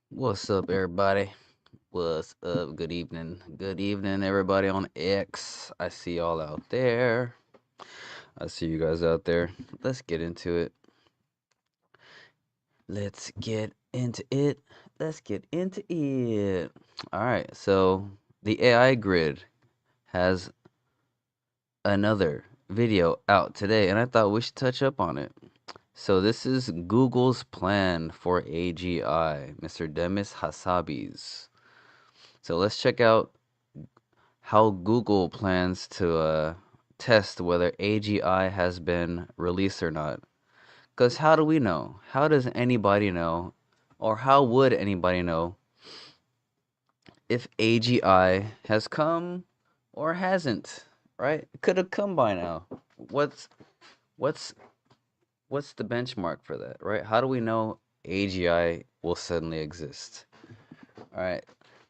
What's up, everybody? What's up? Good evening. Good evening, everybody on X. I see y'all out there. I see you guys out there. Let's get into it. Let's get into it. Let's get into it. All right. So the AI grid has another video out today, and I thought we should touch up on it. So this is Google's plan for AGI, Mr. Demis Hassabis. So let's check out how Google plans to test whether AGI has been released or not. Because how do we know? How does anybody know? Or how would anybody know if AGI has come or hasn't? Right? It could have come by now. What's the benchmark for that, right? How do we know AGI will suddenly exist? All right.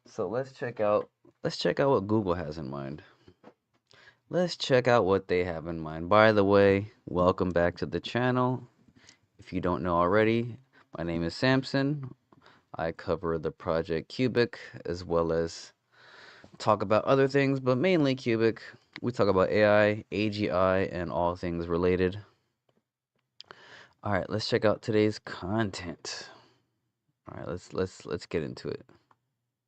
So let's check out what Google has in mind. Let's check out what they have in mind. By the way, welcome back to the channel. If you don't know already, my name is Samson. I cover the project Cubic as well as talk about other things, but mainly Cubic. We talk about AI, AGI, and all things related. All right, let's check out today's content. All right, let's get into it.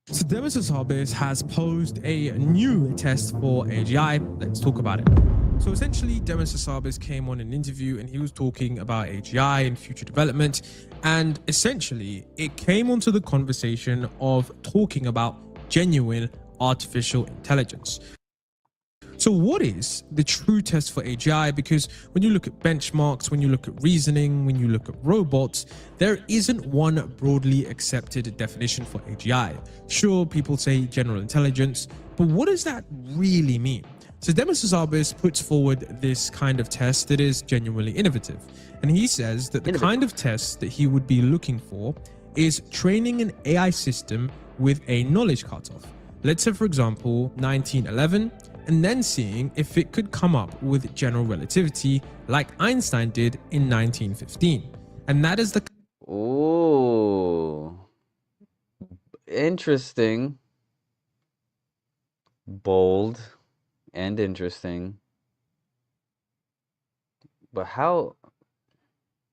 So Demis Hassabis has posed a new test for AGI. Let's talk about it. So essentially, Demis Hassabis came on an interview and he was talking about AGI and future development. And essentially, it came onto the conversation of talking about genuine artificial intelligence. So what is the true test for AGI? Because when you look at benchmarks, when you look at reasoning, when you look at robots, there isn't one broadly accepted definition for AGI. Sure, people say general intelligence, but what does that really mean? So Demis Hassabis puts forward this kind of test that is genuinely innovative. And he says that the kind of test that he would be looking for is training an AI system with a knowledge cutoff. Let's say, for example, 1911, and then seeing if it could come up with general relativity like Einstein did in 1915. And that is the... Ooh. Interesting. Bold and interesting. But how...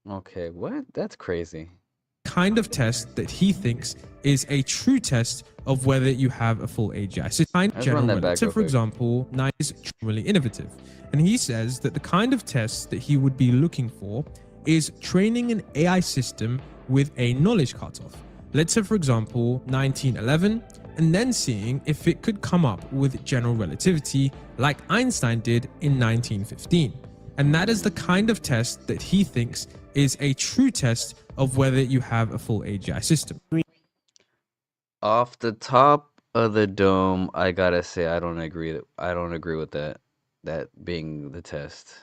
Okay, what? That's crazy. Kind of test that he thinks is a true test of whether you have a full AGI. So kind of general relative, for example, 9 is really innovative. And he says that the kind of test that he would be looking for is training an AI system with a knowledge cutoff. Let's say, for example, 1911, and then seeing if it could come up with general relativity like Einstein did in 1915. And that is the kind of test that he thinks is a true test of whether you have a full AGI system. Off the top of the dome, I gotta say I don't agree with that being the test.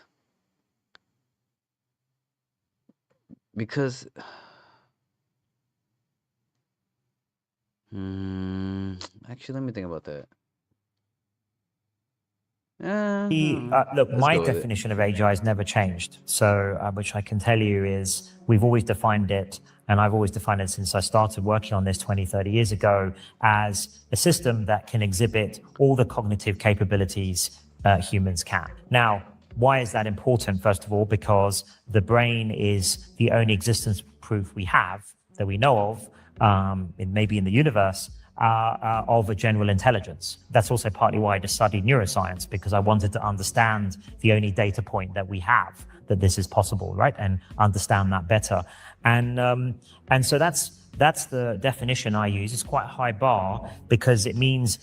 Because actually, let me think about that. Look, my definition of AGI has never changed. So, which I can tell you is we've always defined it, and I've always defined it since I started working on this 20, 30 years ago, as a system that can exhibit all the cognitive capabilities humans can. Now, why is that important? First of all, because the brain is the only existence proof we have that we know of, maybe in the universe, of a general intelligence. That's also partly why I studied neuroscience, because I wanted to understand the only data point that we have that this is possible, right? And understand that better. And so that's the definition I use. It's quite a high bar because it means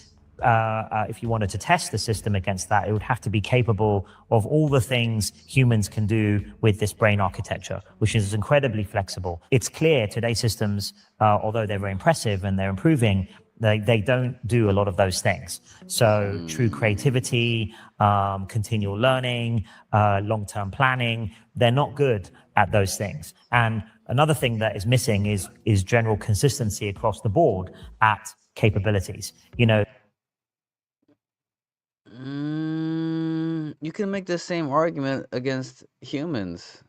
if you wanted to test the system against that, it would have to be capable of all the things humans can do with this brain architecture, which is incredibly flexible. It's clear today's systems, although they're very impressive and they're improving, they don't do a lot of those things. So true creativity, continual learning, long-term planning, they're not good at those things. And another thing that is missing is general consistency across the board at capabilities. You know, you can make the same argument against humans.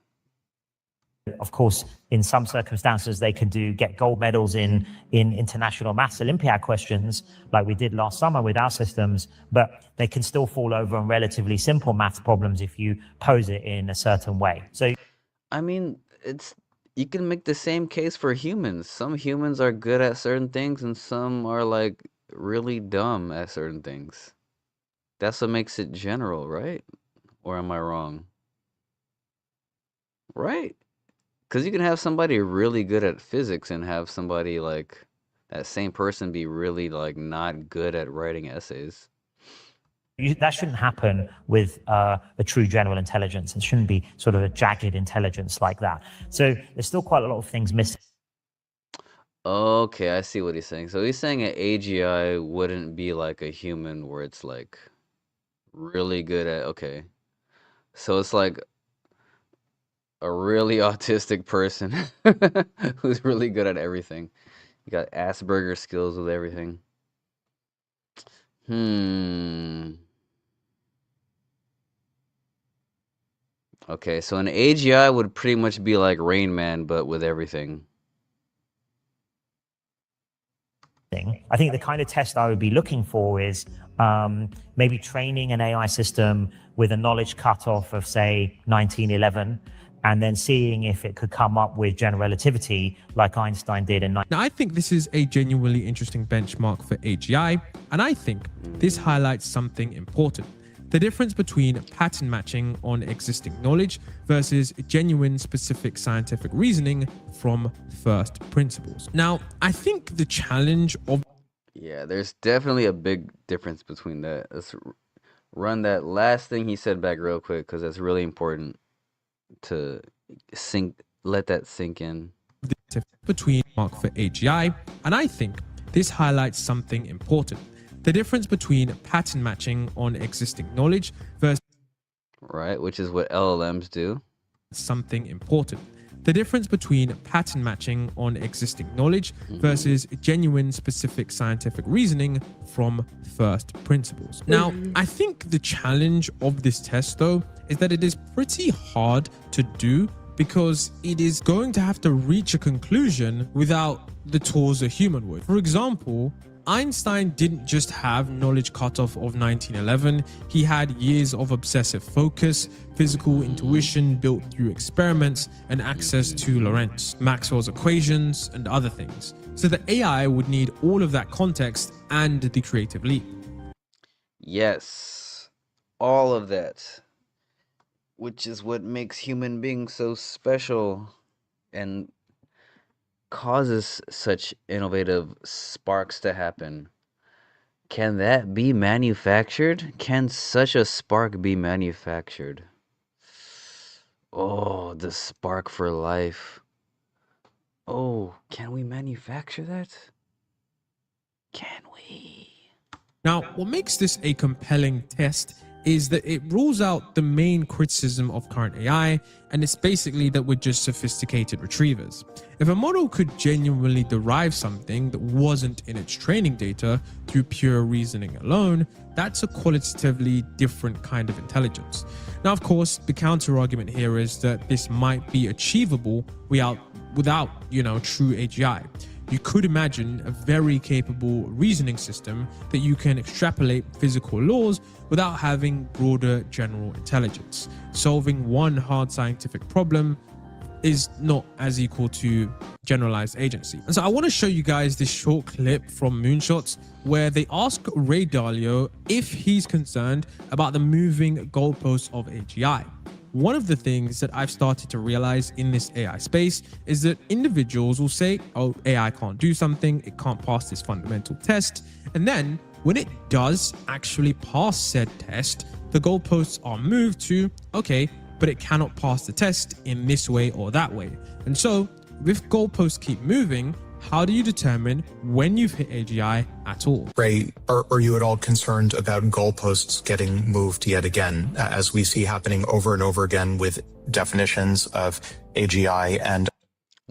of course, in some circumstances, they can get gold medals in international maths Olympiad questions, like we did last summer with our systems, but they can still fall over on relatively simple maths problems if you pose it in a certain way. So, I mean, you can make the same case for humans. Some humans are good at certain things, and some are like really dumb at certain things. That's what makes it general, right? Or am I wrong? Right? Because you can have somebody really good at physics and have somebody like that same person be really like not good at writing essays. that shouldn't happen with a true general intelligence. It shouldn't be sort of a jagged intelligence like that. So there's still quite a lot of things missing. Okay, I see what he's saying. So he's saying an AGI wouldn't be like a human where it's like really good at, okay. So it's like a really autistic person who's really good at everything. You got Asperger skills with everything. Okay, so an AGI would pretty much be like Rain Man, but with everything. I think the kind of test I would be looking for is maybe training an AI system with a knowledge cutoff of, say, 1911, and then seeing if it could come up with general relativity like Einstein did in. Now, I think this is a genuinely interesting benchmark for AGI, and I think this highlights something important. The difference between pattern matching on existing knowledge versus genuine specific scientific reasoning from first principles. Now, I think the challenge of... Yeah, there's definitely a big difference between that. Let's run that last thing he said back real quick, because that's really important to let that sink in. Between mark for AGI, and I think this highlights something important. The difference between pattern matching on existing knowledge versus... Right, which is what LLMs do. Something important. The difference between pattern matching on existing knowledge versus genuine specific scientific reasoning from first principles. Now, I think the challenge of this test, though, is that it is pretty hard to do because it is going to have to reach a conclusion without the tools a human would. For example, Einstein didn't just have knowledge cutoff of 1911, he had years of obsessive focus, physical intuition built through experiments, and access to Lorentz, Maxwell's equations, and other things. So the AI would need all of that context and the creative leap. Yes, all of that, which is what makes human beings so special and causes such innovative sparks to happen. Can that be manufactured? Can such a spark be manufactured? Oh, the spark for life. Oh, can we manufacture that? Can we? Now, what makes this a compelling test is that it rules out the main criticism of current AI, and it's basically that we're just sophisticated retrievers. If a model could genuinely derive something that wasn't in its training data through pure reasoning alone, that's a qualitatively different kind of intelligence. Now, of course, the counter argument here is that this might be achievable without true AGI. You could imagine a very capable reasoning system that you can extrapolate physical laws without having broader general intelligence. Solving one hard scientific problem is not as equal to generalized agency. And so I want to show you guys this short clip from Moonshots where they ask Ray Dalio if he's concerned about the moving goalposts of AGI. One of the things that I've started to realize in this AI space is that individuals will say, oh, AI can't do something, it can't pass this fundamental test. And then when it does actually pass said test, the goalposts are moved to, okay, but it cannot pass the test in this way or that way. And so, if goalposts keep moving, how do you determine when you've hit AGI at all? Ray, are you at all concerned about goalposts getting moved yet again, as we see happening over and over again with definitions of AGI and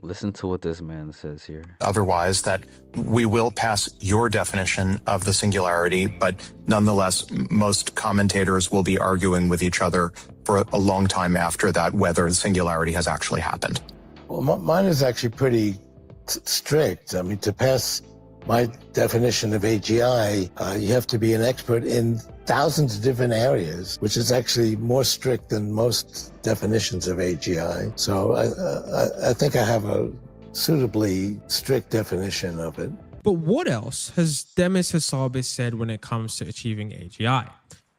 Listen to what this man says here. otherwise, that we will pass your definition of the singularity, but nonetheless, most commentators will be arguing with each other for a long time after that whether the singularity has actually happened? Well, mine is actually pretty strict. I mean, to pass my definition of AGI, you have to be an expert in thousands of different areas, which is actually more strict than most definitions of AGI. So I think I have a suitably strict definition of it. But what else has Demis Hassabis said when it comes to achieving AGI?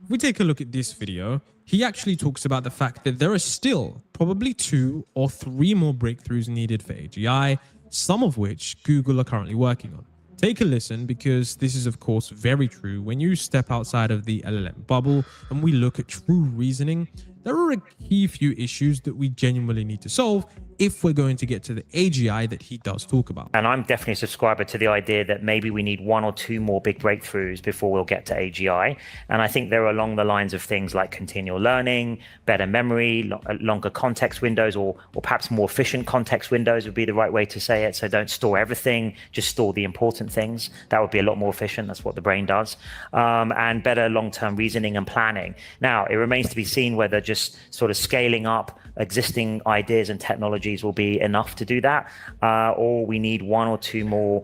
If we take a look at this video, he actually talks about the fact that there are still probably 2 or 3 more breakthroughs needed for AGI, some of which Google are currently working on. Take a listen, because this is of course very true. When you step outside of the LLM bubble and we look at true reasoning, there are a key few issues that we genuinely need to solve if we're going to get to the AGI that he does talk about. And I'm definitely a subscriber to the idea that maybe we need 1 or 2 more big breakthroughs before we'll get to AGI. And I think they're along the lines of things like continual learning, better memory, longer context windows, or perhaps more efficient context windows would be the right way to say it. So don't store everything, just store the important things. That would be a lot more efficient. That's what the brain does. And better long-term reasoning and planning. Now, it remains to be seen whether just sort of scaling up existing ideas and technologies will be enough to do that, or we need 1 or 2 more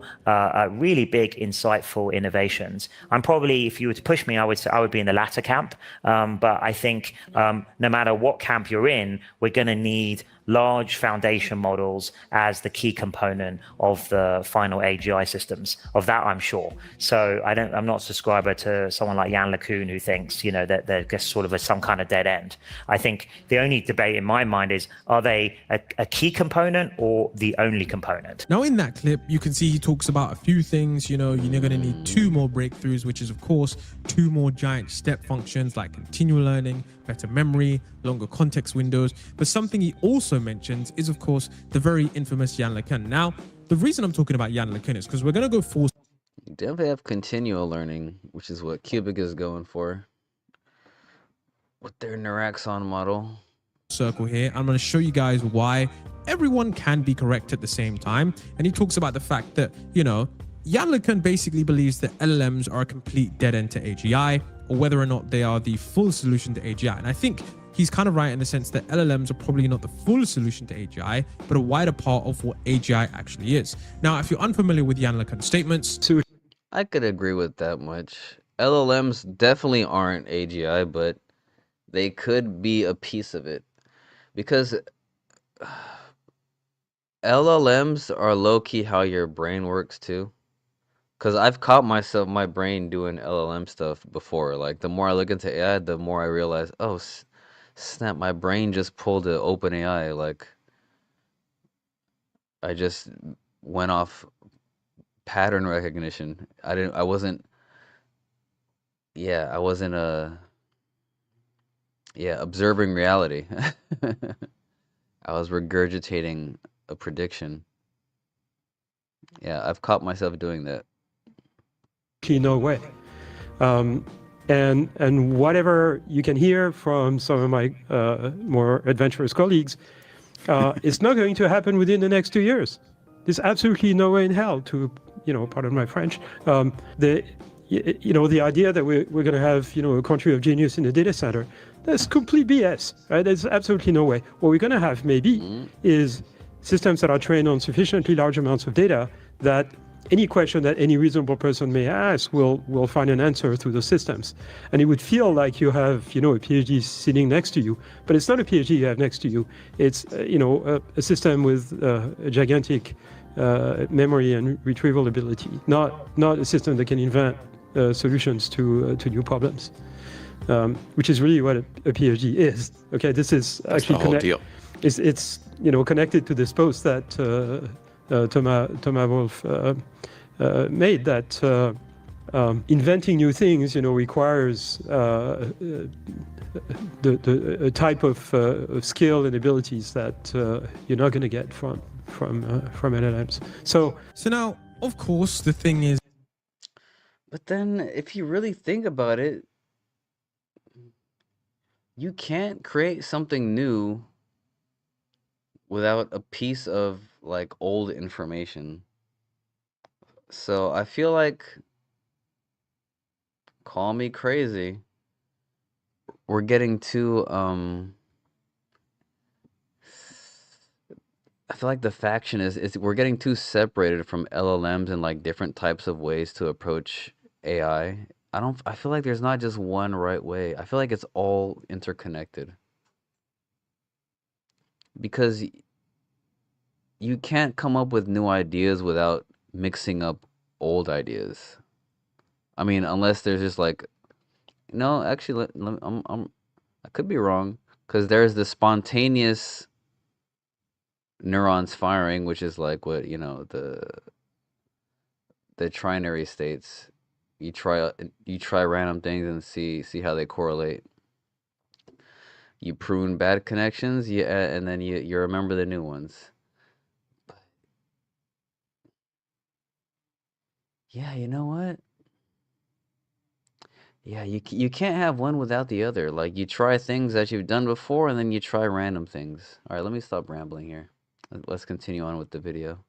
really big, insightful innovations. I'm probably, if you were to push me, I would say I would be in the latter camp. But I think no matter what camp you're in, we're going to need large foundation models as the key component of the final AGI systems. Of that, I'm sure. So I'm not a subscriber to someone like Yann LeCun who thinks, you know, that they're just sort of some kind of dead end. I think the only debate in my mind is, are they a key component or the only component? Now in that clip, you can see he talks about a few things. You know, you're going to need 2 more breakthroughs, which is of course 2 more giant step functions like continual learning, better memory, longer context windows. But something he also mentions is of course the very infamous Yann LeCun. Now, the reason I'm talking about Yann LeCun is because we're going to go full. Definitely have continual learning, which is what Cubic is going for with their Neuraxon model. Circle here. I'm going to show you guys why everyone can be correct at the same time. And he talks about the fact that, you know, Yann LeCun basically believes that LLMs are a complete dead end to AGI, or whether or not they are the full solution to AGI. And I think he's kind of right in the sense that LLMs are probably not the full solution to AGI, but a wider part of what AGI actually is. Now, if you're unfamiliar with Yann LeCun's statements, I could agree with that much. LLMs definitely aren't AGI, but they could be a piece of it. Because LLMs are low-key how your brain works too. Because I've caught my brain doing LLM stuff before. Like, the more I look into AI, the more I realize, oh, snap, my brain just pulled an OpenAI. Like, I just went off pattern recognition. I wasn't observing reality. I was regurgitating a prediction. Yeah, I've caught myself doing that. No way. And whatever you can hear from some of my more adventurous colleagues, it's not going to happen within the next 2 years. There's absolutely no way in hell to, pardon my French, the idea that we're going to have, a country of genius in the data center, that's complete BS, right? There's absolutely no way. What we're going to have maybe is systems that are trained on sufficiently large amounts of data that any question that any reasonable person may ask will find an answer through the systems. And it would feel like you have, a PhD sitting next to you, but it's not a PhD you have next to you. It's, a system with a gigantic memory and retrieval ability, not a system that can invent solutions to new problems, which is really what a PhD is. Okay, this is actually it's connected to this post that Thomas Wolff made, that Inventing new things, requires a type of skill and abilities that you're not going to get from LLMs. So now, of course, the thing is, but then if you really think about it, you can't create something new without a piece of like old information. So I feel like, call me crazy, we're getting too I feel like the faction is we're getting too separated from LLMs and like different types of ways to approach AI. I feel like there's not just one right way. I feel like it's all interconnected. Because you can't come up with new ideas without mixing up old ideas. I mean, unless there's just like, no, actually, I could be wrong, because there's the spontaneous neurons firing, which is like what, the trinary states. You try random things and see how they correlate. You prune bad connections, and then you remember the new ones. Yeah, you know what? Yeah, you can't have one without the other. Like, you try things that you've done before, and then you try random things. All right, let me stop rambling here. Let's continue on with the video.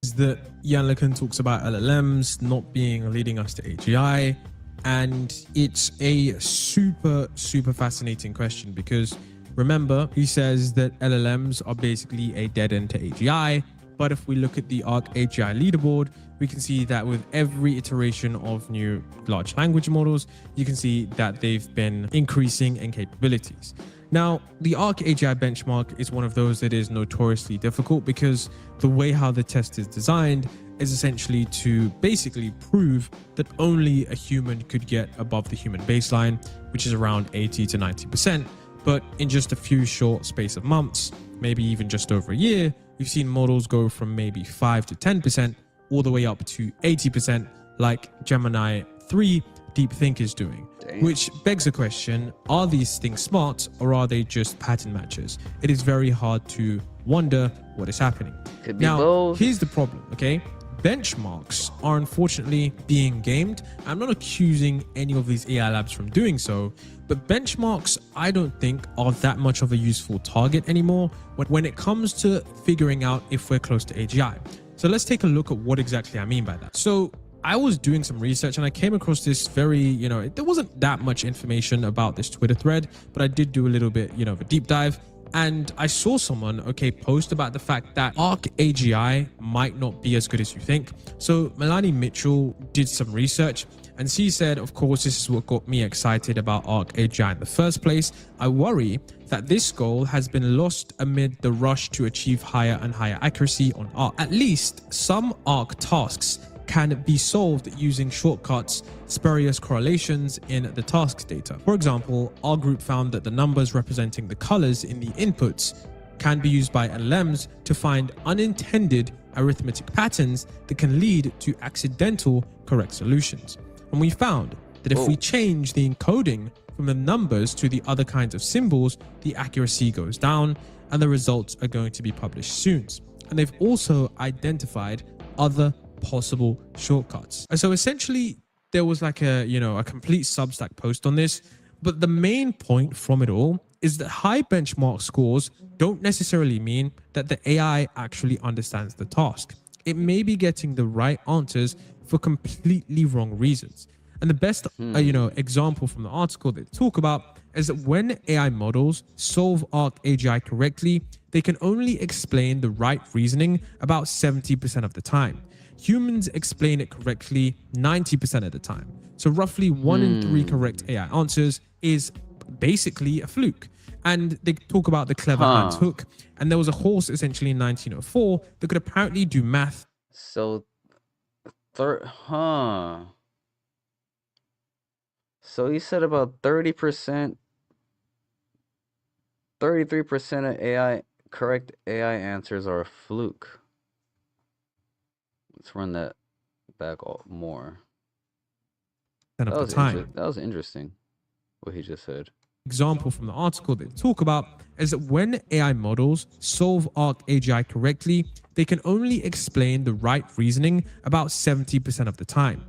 Is that Jan LeCun talks about LLMs not being leading us to AGI, and it's a super fascinating question, because remember, he says that LLMs are basically a dead end to AGI. But if we look at the ARC AGI leaderboard, we can see that with every iteration of new large language models, you can see that they've been increasing in capabilities. Now, the ARC AGI benchmark is one of those that is notoriously difficult, because the way how the test is designed is essentially to basically prove that only a human could get above the human baseline, which is around 80 to 90%. But in just a few short space of months, maybe even just over a year, we've seen models go from maybe 5 to 10% all the way up to 80%, like Gemini 3 DeepThink is doing. Damn. Which begs the question, are these things smart, or are they just pattern matches? It is very hard to wonder what is happening. Could be Now, both. here's the problem, okay? Benchmarks are unfortunately being gamed. I'm not accusing any of these AI labs from doing so, but benchmarks, I don't think, are that much of a useful target anymore when it comes to figuring out if we're close to AGI. So let's take a look at what exactly I mean by that. So I was doing some research and I came across this very, there wasn't that much information about this Twitter thread, but I did do a little bit, of a deep dive. And I saw someone, post about the fact that ARC AGI might not be as good as you think. So Melanie Mitchell did some research, and she said, of course, this is what got me excited about ARC AGI in the first place. I worry that this goal has been lost amid the rush to achieve higher and higher accuracy on ARC. At least some ARC tasks can be solved using shortcuts, spurious correlations in the tasks data. For example, our group found that the numbers representing the colors in the inputs can be used by LLMs to find unintended arithmetic patterns that can lead to accidental correct solutions. And we found that if we change the encoding from the numbers to the other kinds of symbols, the accuracy goes down, and the results are going to be published soon. And they've also identified other possible shortcuts. So essentially, there was like a complete Substack post on this, but the main point from it all is that high benchmark scores don't necessarily mean that the AI actually understands the task. It may be getting the right answers for completely wrong reasons. And the best example from the article they talk about is that when AI models solve ARC AGI correctly, they can only explain the right reasoning about 70% of the time. Humans explain it correctly 90% of the time. So roughly 1 in 3 correct AI answers is basically a fluke. And they talk about the clever Hans hook. And there was a horse essentially in 1904 that could apparently do math. So, so you said about 30%, 33% of correct AI answers are a fluke. Let's run that back more. of the time. That was interesting, what he just said. Example from the article they talk about is that when AI models solve ARC AGI correctly, they can only explain the right reasoning about 70% of the time.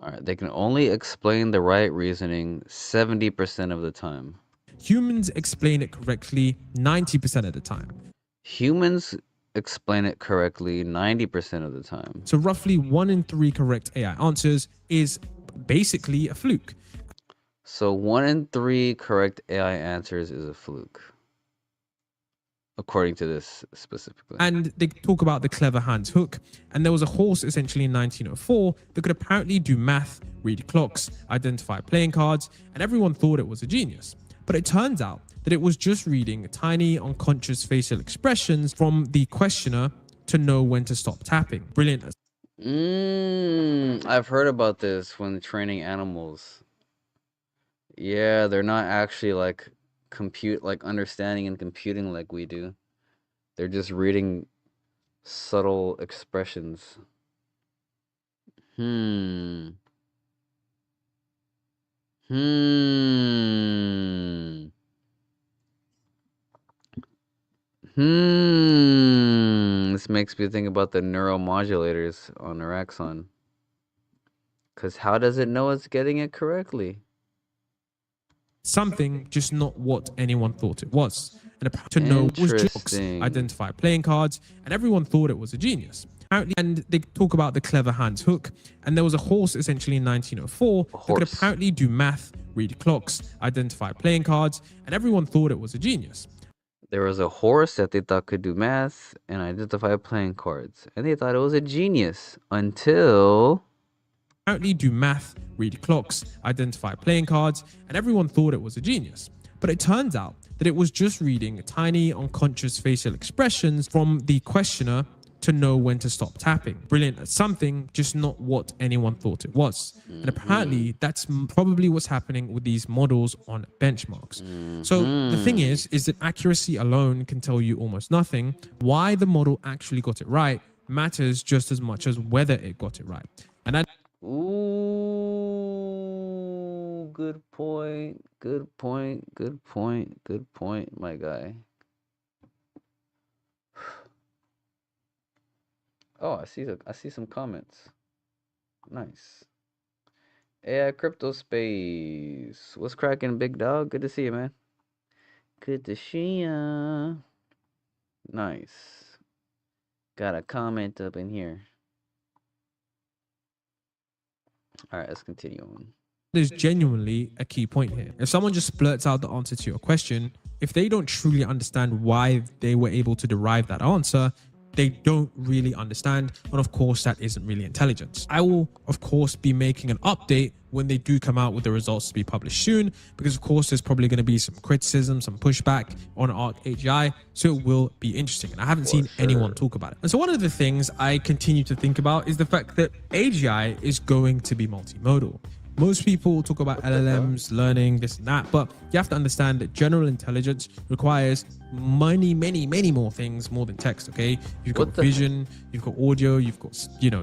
All right, they can only explain the right reasoning 70% of the time. Humans explain it correctly 90% of the time. Humans explain it correctly 90% of the time. So roughly 1 in 3 correct AI answers is basically a fluke. So 1 in 3 correct AI answers is a fluke, according to this specifically. And they talk about the clever Hans hook. And there was a horse essentially in 1904 that could apparently do math, read clocks, identify playing cards, and everyone thought it was a genius. But it turns out that it was just reading tiny unconscious facial expressions from the questioner to know when to stop tapping. Brilliant. I've heard about this when training animals. Yeah, they're not actually like understanding and computing like we do. They're just reading subtle expressions. Hmm. This makes me think about the neuromodulators on Naraxon. Because how does it know it's getting it correctly? Something, just not what anyone thought it was. And to know was just identify playing cards, and everyone thought it was a genius. And they talk about the clever Hans hook. And there was a horse essentially in 1904 that could apparently do math, read clocks, identify playing cards, and everyone thought it was a genius. There was a horse that they thought could do math and identify playing cards, and they thought it was a genius until apparently do math, read clocks, identify playing cards, and everyone thought it was a genius. But it turns out that it was just reading tiny unconscious facial expressions from the questioner to know when to stop tapping. Brilliant at something, just not what anyone thought it was. And apparently that's probably what's happening with these models on benchmarks. So the thing is that accuracy alone can tell you almost nothing. Why the model actually got it right matters just as much as whether it got it right. And that Ooh, good point, my guy. Oh, I see some comments. Nice. AI crypto space. What's cracking, big dog? Good to see you, man. Good to see ya. Nice. Got a comment up in here. All right, let's continue on. There's genuinely a key point here. If someone just blurts out the answer to your question, if they don't truly understand why they were able to derive that answer, they don't really understand. And of course, that isn't really intelligence. I will, of course, be making an update when they do come out with the results to be published soon, because of course, there's probably going to be some criticism, some pushback on ARC AGI. So it will be interesting. And I haven't seen anyone talk about it. And so one of the things I continue to think about is the fact that AGI is going to be multimodal. Most people talk about LLMs, learning, this and that, but you have to understand that general intelligence requires many more things more than text, okay? You've got vision, you've got audio, you've got,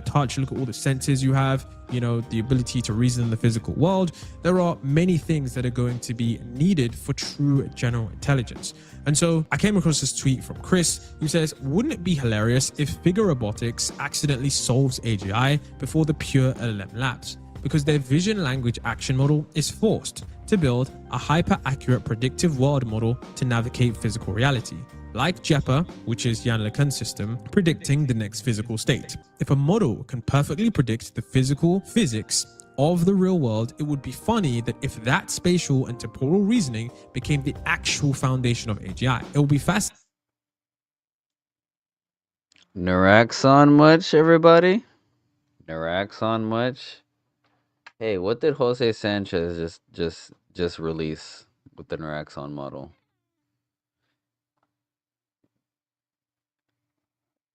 touch, look at all the senses you have, the ability to reason in the physical world. There are many things that are going to be needed for true general intelligence. And so I came across this tweet from Chris who says, wouldn't it be hilarious if Figure Robotics accidentally solves AGI before the pure LLM labs? Because their vision language action model is forced to build a hyper-accurate predictive world model to navigate physical reality, like JEPA, which is Jan LeCun's system, predicting the next physical state. If a model can perfectly predict the physical physics of the real world, it would be funny that if that spatial and temporal reasoning became the actual foundation of AGI, it would be fascinating. Naraxon much, everybody? Naraxon much? Hey, what did Jose Sanchez just release with the Naraxon model?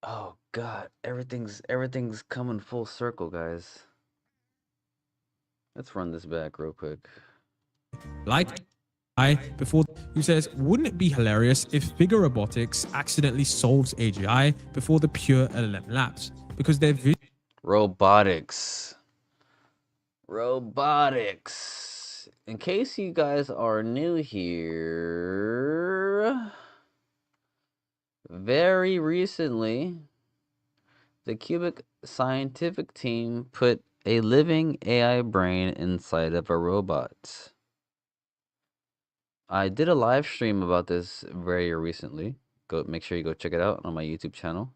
Oh God, everything's coming full circle, guys. Let's run this back real quick. Who says, wouldn't it be hilarious if Figure Robotics accidentally solves AGI before the pure LLM labs? Because their robotics. Robotics. In case you guys are new here, very recently, the Cubic scientific team put a living AI brain inside of a robot. I did a live stream about this very recently. Go make sure you go check it out on my YouTube channel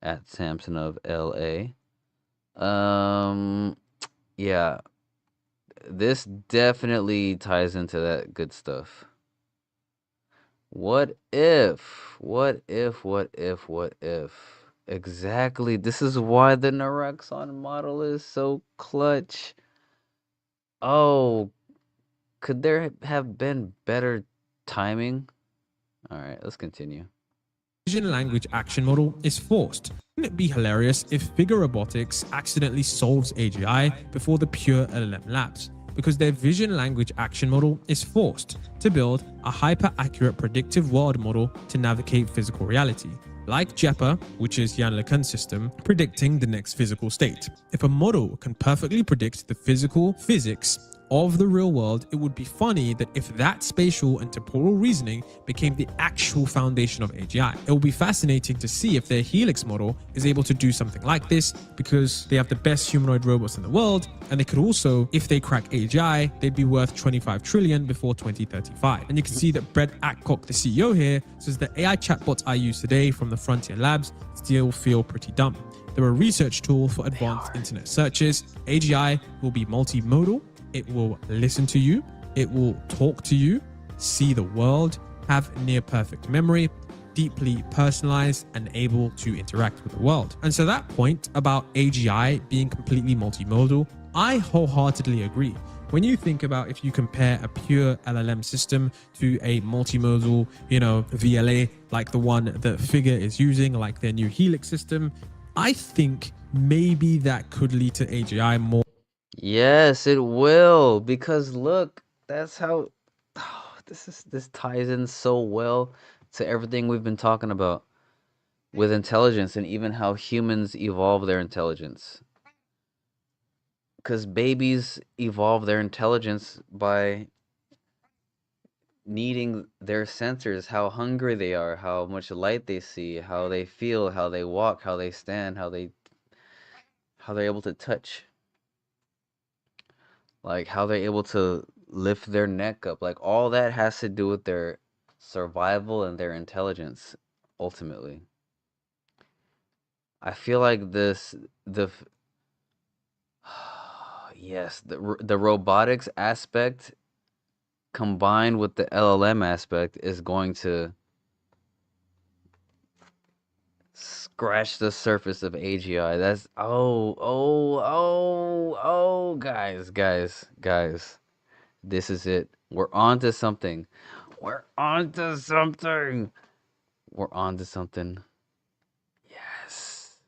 at Samson of LA. Yeah, this definitely ties into that good stuff. What if? What if? What if? What if? Exactly. This is why the Naraxon model is so clutch. Oh, could there have been better timing? All right, let's continue. Vision language action model is forced. Wouldn't it be hilarious if Figure Robotics accidentally solves AGI before the pure LLM labs? Because their vision language action model is forced to build a hyper-accurate predictive world model to navigate physical reality. Like JEPA, which is Jan LeCun's system, predicting the next physical state. If a model can perfectly predict the physical physics of the real world, it would be funny that if that spatial and temporal reasoning became the actual foundation of AGI. It will be fascinating to see if their Helix model is able to do something like this, because they have the best humanoid robots in the world, and they could also, if they crack AGI, they'd be worth 25 trillion before 2035. And you can see that Brett Adcock, the CEO here, says the AI chatbots I use today from the Frontier Labs still feel pretty dumb. They're a research tool for advanced internet searches. AGI will be multimodal. It will listen to you, it will talk to you, see the world, have near perfect memory, deeply personalized, and able to interact with the world. And so that point about AGI being completely multimodal, I wholeheartedly agree. When you think about if you compare a pure LLM system to a multimodal, VLA, like the one that Figure is using, like their new Helix system, I think maybe that could lead to AGI more. Yes, it will, because look, that's how this ties in so well to everything we've been talking about with intelligence and even how humans evolve their intelligence. Because babies evolve their intelligence by needing their sensors, how hungry they are, how much light they see, how they feel, how they walk, how they stand, how they're able to touch. Like how they're able to lift their neck up. Like all that has to do with their survival and their intelligence ultimately. I feel like yes, the robotics aspect combined with the LLM aspect is going to scratch the surface of AGI. That's guys. This is it. We're on to something. We're on to something. We're on to something. Yes.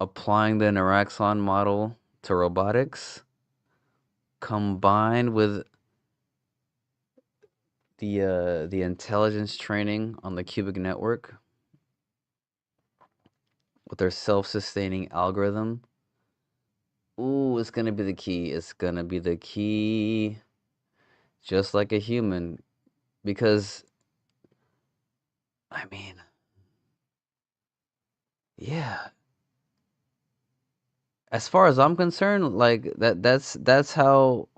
Applying the Naraxon model to robotics combined with the intelligence training on the cubic network with their self-sustaining algorithm. Ooh, it's gonna be the key. It's gonna be the key. Just like a human. Because I mean, yeah. As far as I'm concerned, like that's how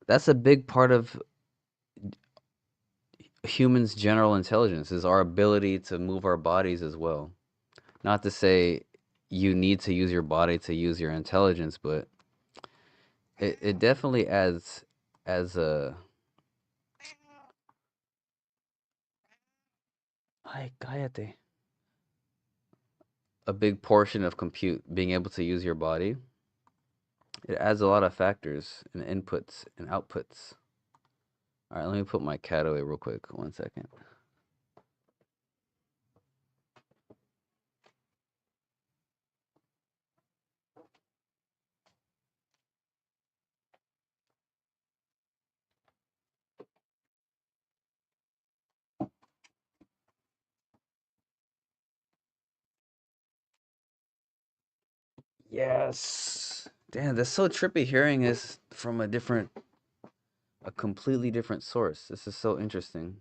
that's a big part of humans' general intelligence is our ability to move our bodies as well. Not to say you need to use your body to use your intelligence, but it definitely adds as ay, cállate. A big portion of compute being able to use your body. It adds a lot of factors and inputs and outputs. All right, let me put my cat away real quick. 1 second. Yes. Damn, that's so trippy hearing this from a completely different source. This is so interesting.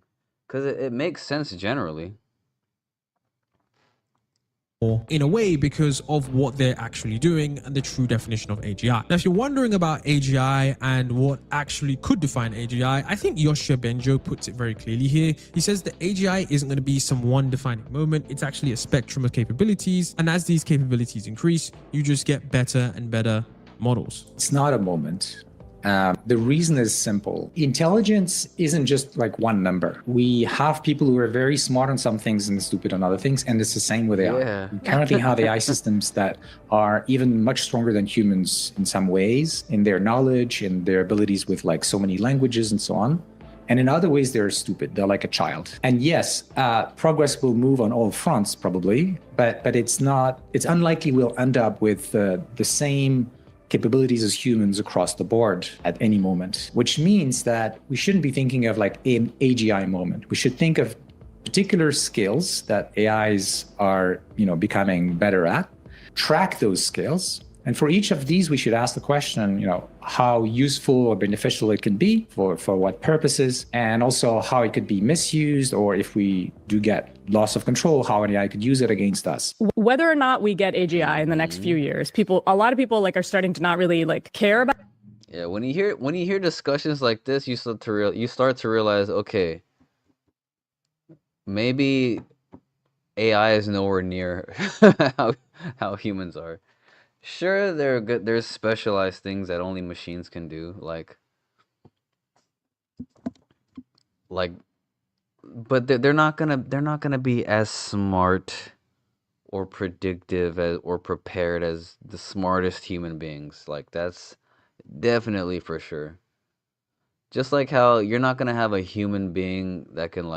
Because it makes sense generally. In a way because of what they're actually doing and the true definition of AGI. Now, if you're wondering about AGI and what actually could define AGI, I think Yoshia Benjo puts it very clearly here. He says that AGI isn't going to be some one defining moment. It's actually a spectrum of capabilities. And as these capabilities increase, you just get better and better models. It's not a moment. The reason is simple. Intelligence isn't just like one number. We have people who are very smart on some things and stupid on other things, and it's the same with AI. Yeah. We currently have AI systems that are even much stronger than humans in some ways, in their knowledge, in their abilities with like so many languages and so on. And in other ways, they're stupid. They're like a child. And yes, progress will move on all fronts probably, but it's unlikely we'll end up with the same capabilities as humans across the board at any moment, which means that we shouldn't be thinking of like an AGI moment. We should think of particular skills that AIs are, becoming better at, track those skills. And for each of these, we should ask the question, how useful or beneficial it can be for what purposes, and also how it could be misused, or if we do get loss of control, how an AI could use it against us. Whether or not we get AGI in the next few years, a lot of people are starting to not really care about. Yeah, when you hear discussions like this, you start to realize, okay, maybe AI is nowhere near how humans are. Sure, there's specialized things that only machines can do, but they're not gonna be as smart or predictive or prepared as the smartest human beings. Like, that's definitely for sure. Just like how you're not gonna have a human being that can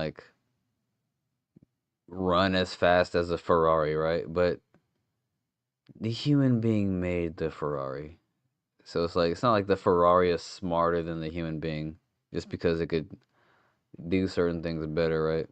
run as fast as a Ferrari, right? But the human being made the Ferrari. So it's not like the Ferrari is smarter than the human being just because it could do certain things better, right?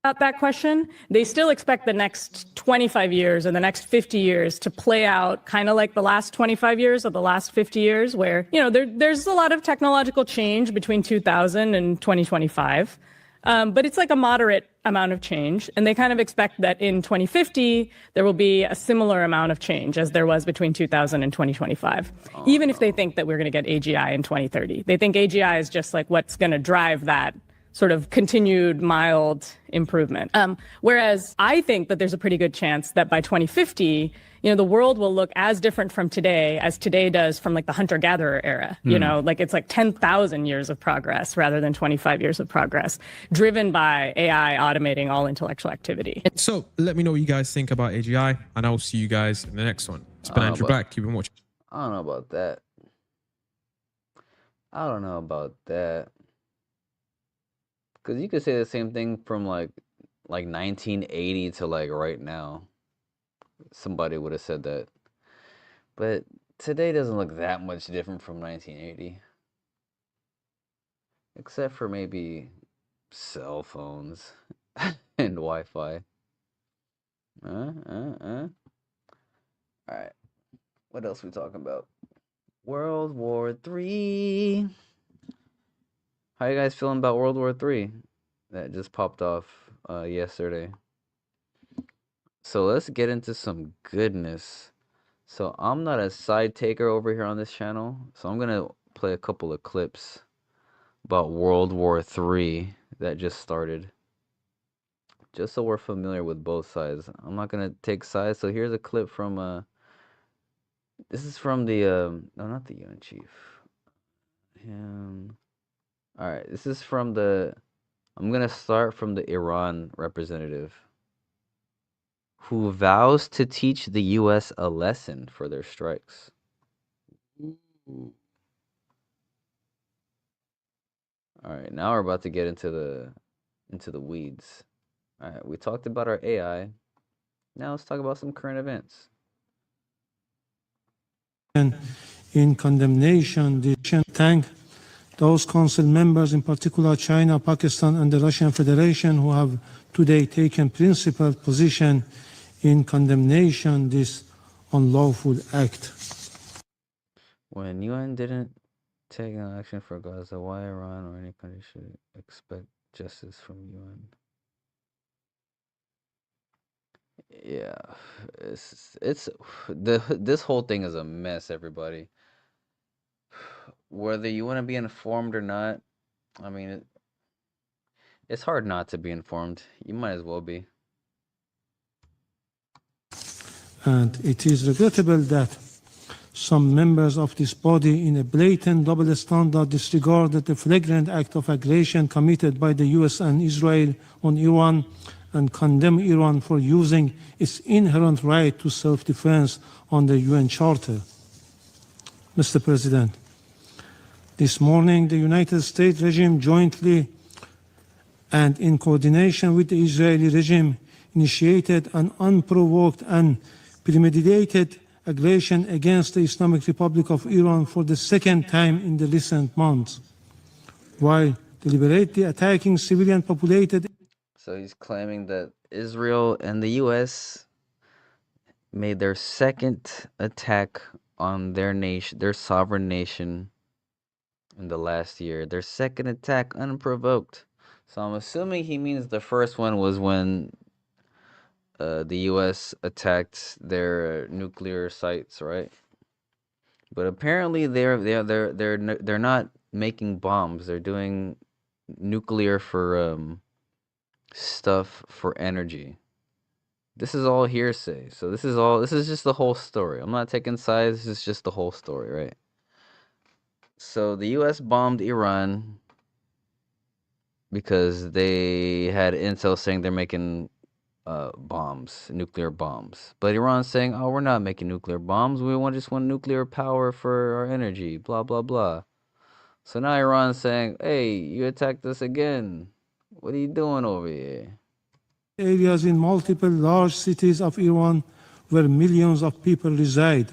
About that question, they still expect the next 25 years and the next 50 years to play out kind of like the last 25 years or the last 50 years, where, there's a lot of technological change between 2000 and 2025. But it's like a moderate amount of change. And they kind of expect that in 2050, there will be a similar amount of change as there was between 2000 and 2025, even if they think that we're going to get AGI in 2030. They think AGI is just like what's going to drive that sort of continued mild improvement. Whereas I think that there's a pretty good chance that by 2050, the world will look as different from today as today does from the hunter-gatherer era. It's 10,000 years of progress rather than 25 years of progress, driven by AI automating all intellectual activity. So let me know what you guys think about AGI, and I'll see you guys in the next one. It's been Andrew Black. Keep on watching. I don't know about that. I don't know about that. Because you could say the same thing from like 1980 to right now. Somebody would have said that. But today doesn't look that much different from 1980. Except for maybe cell phones and Wi-Fi. Alright. What else we talking about? World War III. How you guys feeling about World War III? That just popped off yesterday. So let's get into some goodness. So I'm not a side taker over here on this channel. So I'm going to play a couple of clips about World War III that just started. Just so we're familiar with both sides. I'm not going to take sides. So here's a clip from... this is from the... no, not the UN chief. Him... Alright, this is from the... I'm going to start from the Iran representative, who vows to teach the U.S. a lesson for their strikes. Alright, now we're about to get into the weeds. Alright, we talked about our AI. Now let's talk about some current events. And in condemnation, the thank those council members, in particular China, Pakistan, and the Russian Federation, who have today taken principled position in condemnation this unlawful act. When UN didn't take no action for Gaza, why Iran or any country should expect justice from UN? Yeah, this whole thing is a mess, everybody. Whether you want to be informed or not, I mean, it's hard not to be informed. You might as well be. And it is regrettable that some members of this body, in a blatant double standard, disregarded the flagrant act of aggression committed by the US and Israel on Iran and condemn Iran for using its inherent right to self-defense on the UN Charter. Mr. President, this morning the United States regime jointly and in coordination with the Israeli regime initiated an unprovoked and premeditated aggression against the Islamic Republic of Iran for the second time in the recent months, while deliberately attacking civilian populated. So he's claiming that Israel and the US made their second attack on their nation, their sovereign nation, in the last year. Their second attack unprovoked. So I'm assuming he means the first one was when the US attacked their nuclear sites, right? But apparently they're not making bombs. They're doing nuclear for stuff for energy. This is all hearsay. So this is just the whole story. I'm not taking sides. This is just the whole story, right? So the US bombed Iran because they had intel saying they're making bombs, nuclear bombs. But Iran's saying, oh, we're not making nuclear bombs. We just want nuclear power for our energy, blah, blah, blah. So now Iran's saying, hey, you attacked us again. What are you doing over here? Areas in multiple large cities of Iran where millions of people reside.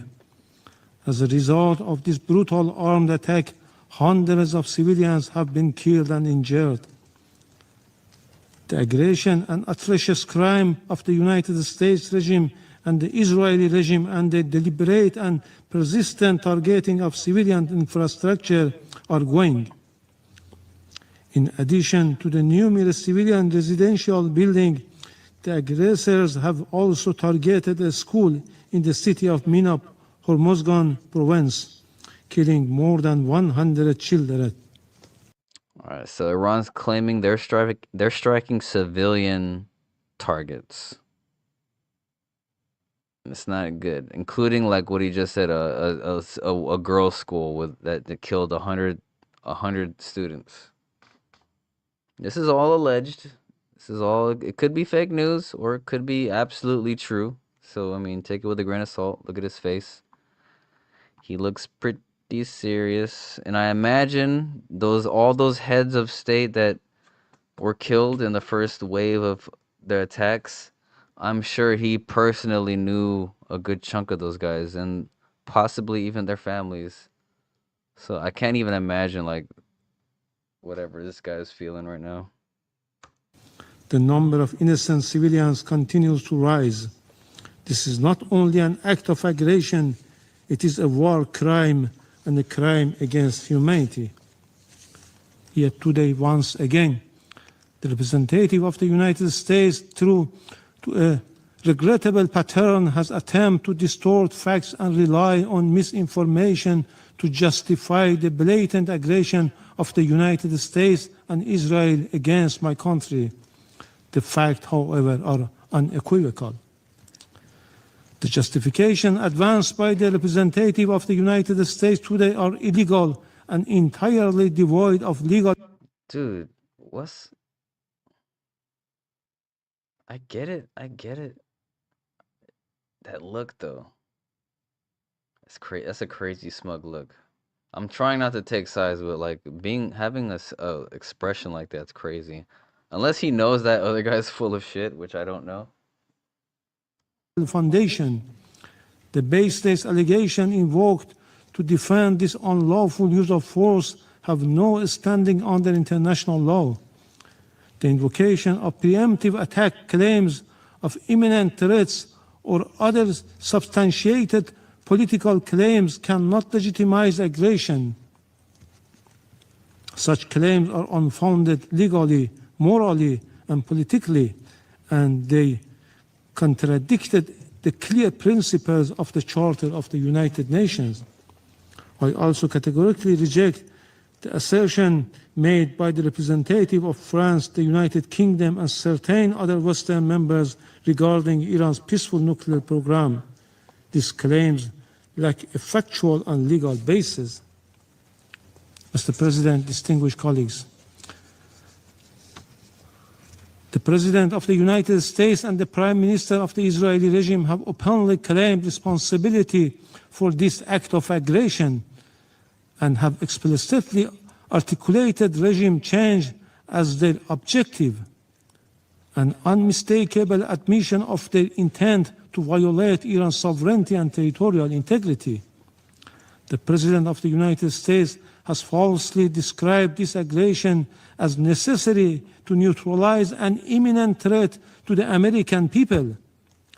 As a result of this brutal armed attack, hundreds of civilians have been killed and injured. The aggression and atrocious crime of the United States regime and the Israeli regime and the deliberate and persistent targeting of civilian infrastructure are going. In addition to the numerous civilian residential buildings, the aggressors have also targeted a school in the city of Minab, Hormozgan province, killing more than 100 children. All right, so Iran's claiming they're striking civilian targets. It's not good, including like what he just said, a girls' school that killed 100 students. This is all alleged. This is all. It could be fake news or it could be absolutely true. So I mean, take it with a grain of salt. Look at his face. He looks pretty serious, and I imagine all those heads of state that were killed in the first wave of the attacks, I'm sure he personally knew a good chunk of those guys and possibly even their families. So I can't even imagine like whatever this guy's feeling right now. The number of innocent civilians continues to rise. This is not only an act of aggression, it is a war crime and a crime against humanity. Yet today, once again, the representative of the United States, through a regrettable pattern, has attempted to distort facts and rely on misinformation to justify the blatant aggression of the United States and Israel against my country. The facts, however, are unequivocal. The justification advanced by the representative of the United States today are illegal and entirely devoid of legal. Dude, I get it. That look though. That's a crazy smug look. I'm trying not to take sides, but like having a expression like that's crazy. Unless he knows that other guy's full of shit, which I don't know. Foundation, the baseless allegation invoked to defend this unlawful use of force have no standing under international law. The invocation of preemptive attack claims of imminent threats or other substantiated political claims cannot legitimize aggression. Such claims are unfounded legally, morally, and politically, and they contradicted the clear principles of the Charter of the United Nations. I also categorically reject the assertion made by the representative of France, the United Kingdom, and certain other Western members regarding Iran's peaceful nuclear program. These claims lack a factual and legal basis. Mr. President, distinguished colleagues, the President of the United States and the Prime Minister of the Israeli regime have openly claimed responsibility for this act of aggression and have explicitly articulated regime change as their objective, an unmistakable admission of their intent to violate Iran's sovereignty and territorial integrity. The President of the United States has falsely described this aggression as necessary to neutralize an imminent threat to the American people.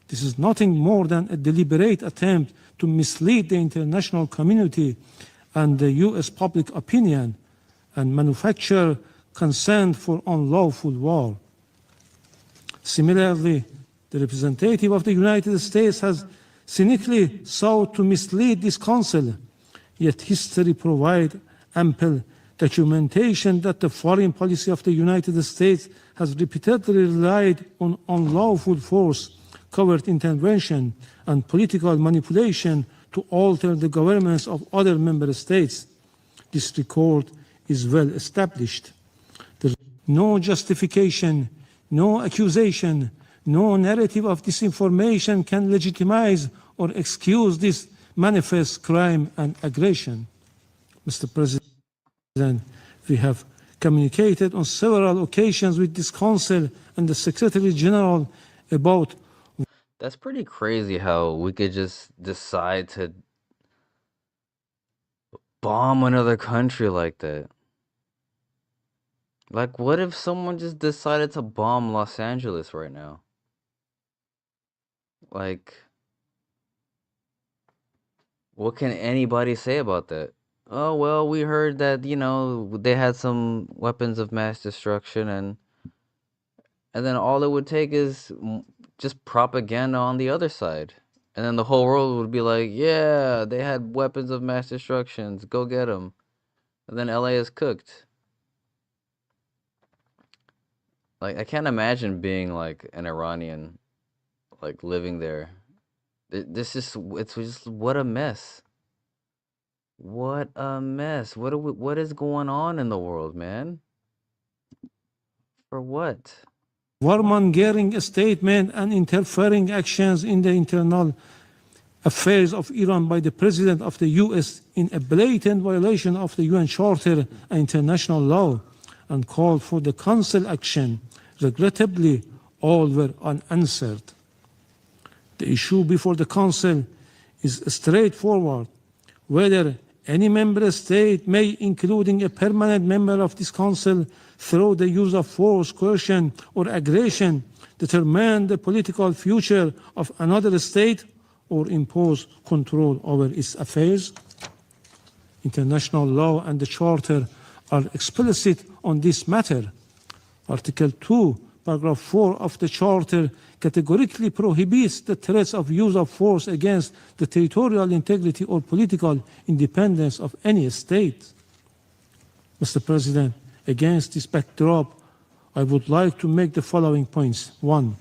This is nothing more than a deliberate attempt to mislead the international community and the US public opinion and manufacture consent for unlawful war. Similarly, the representative of the United States has cynically sought to mislead this council, yet history provides ample documentation that the foreign policy of the United States has repeatedly relied on unlawful force, covert intervention, and political manipulation to alter the governments of other member states. This record is well established. There is no justification, no accusation, no narrative of disinformation can legitimize or excuse this manifest crime and aggression. Mr. President, we have communicated on several occasions with this Council and the Secretary General about. That's pretty crazy how we could just decide to bomb another country like that. Like, what if someone just decided to bomb Los Angeles right now? Like, what can anybody say about that? Oh, well, we heard that, they had some weapons of mass destruction, and then all it would take is just propaganda on the other side. And then the whole world would be like, yeah, they had weapons of mass destructions, go get them. And then LA is cooked. Like, I can't imagine being like an Iranian, like living there. It's just what a mess. What a mess. What is going on in the world, man? For what? Warmongering statement and interfering actions in the internal affairs of Iran by the President of the US in a blatant violation of the UN Charter and international law, and called for the Council action. Regrettably, all were unanswered. The issue before the Council is straightforward. Whether any member state may, including a permanent member of this Council, through the use of force, coercion, or aggression, determine the political future of another state or impose control over its affairs. International law and the Charter are explicit on this matter. Article 2, paragraph 4 of the Charter categorically prohibits the threats of use of force against the territorial integrity or political independence of any state. Mr. President, against this backdrop, I would like to make the following points. 1.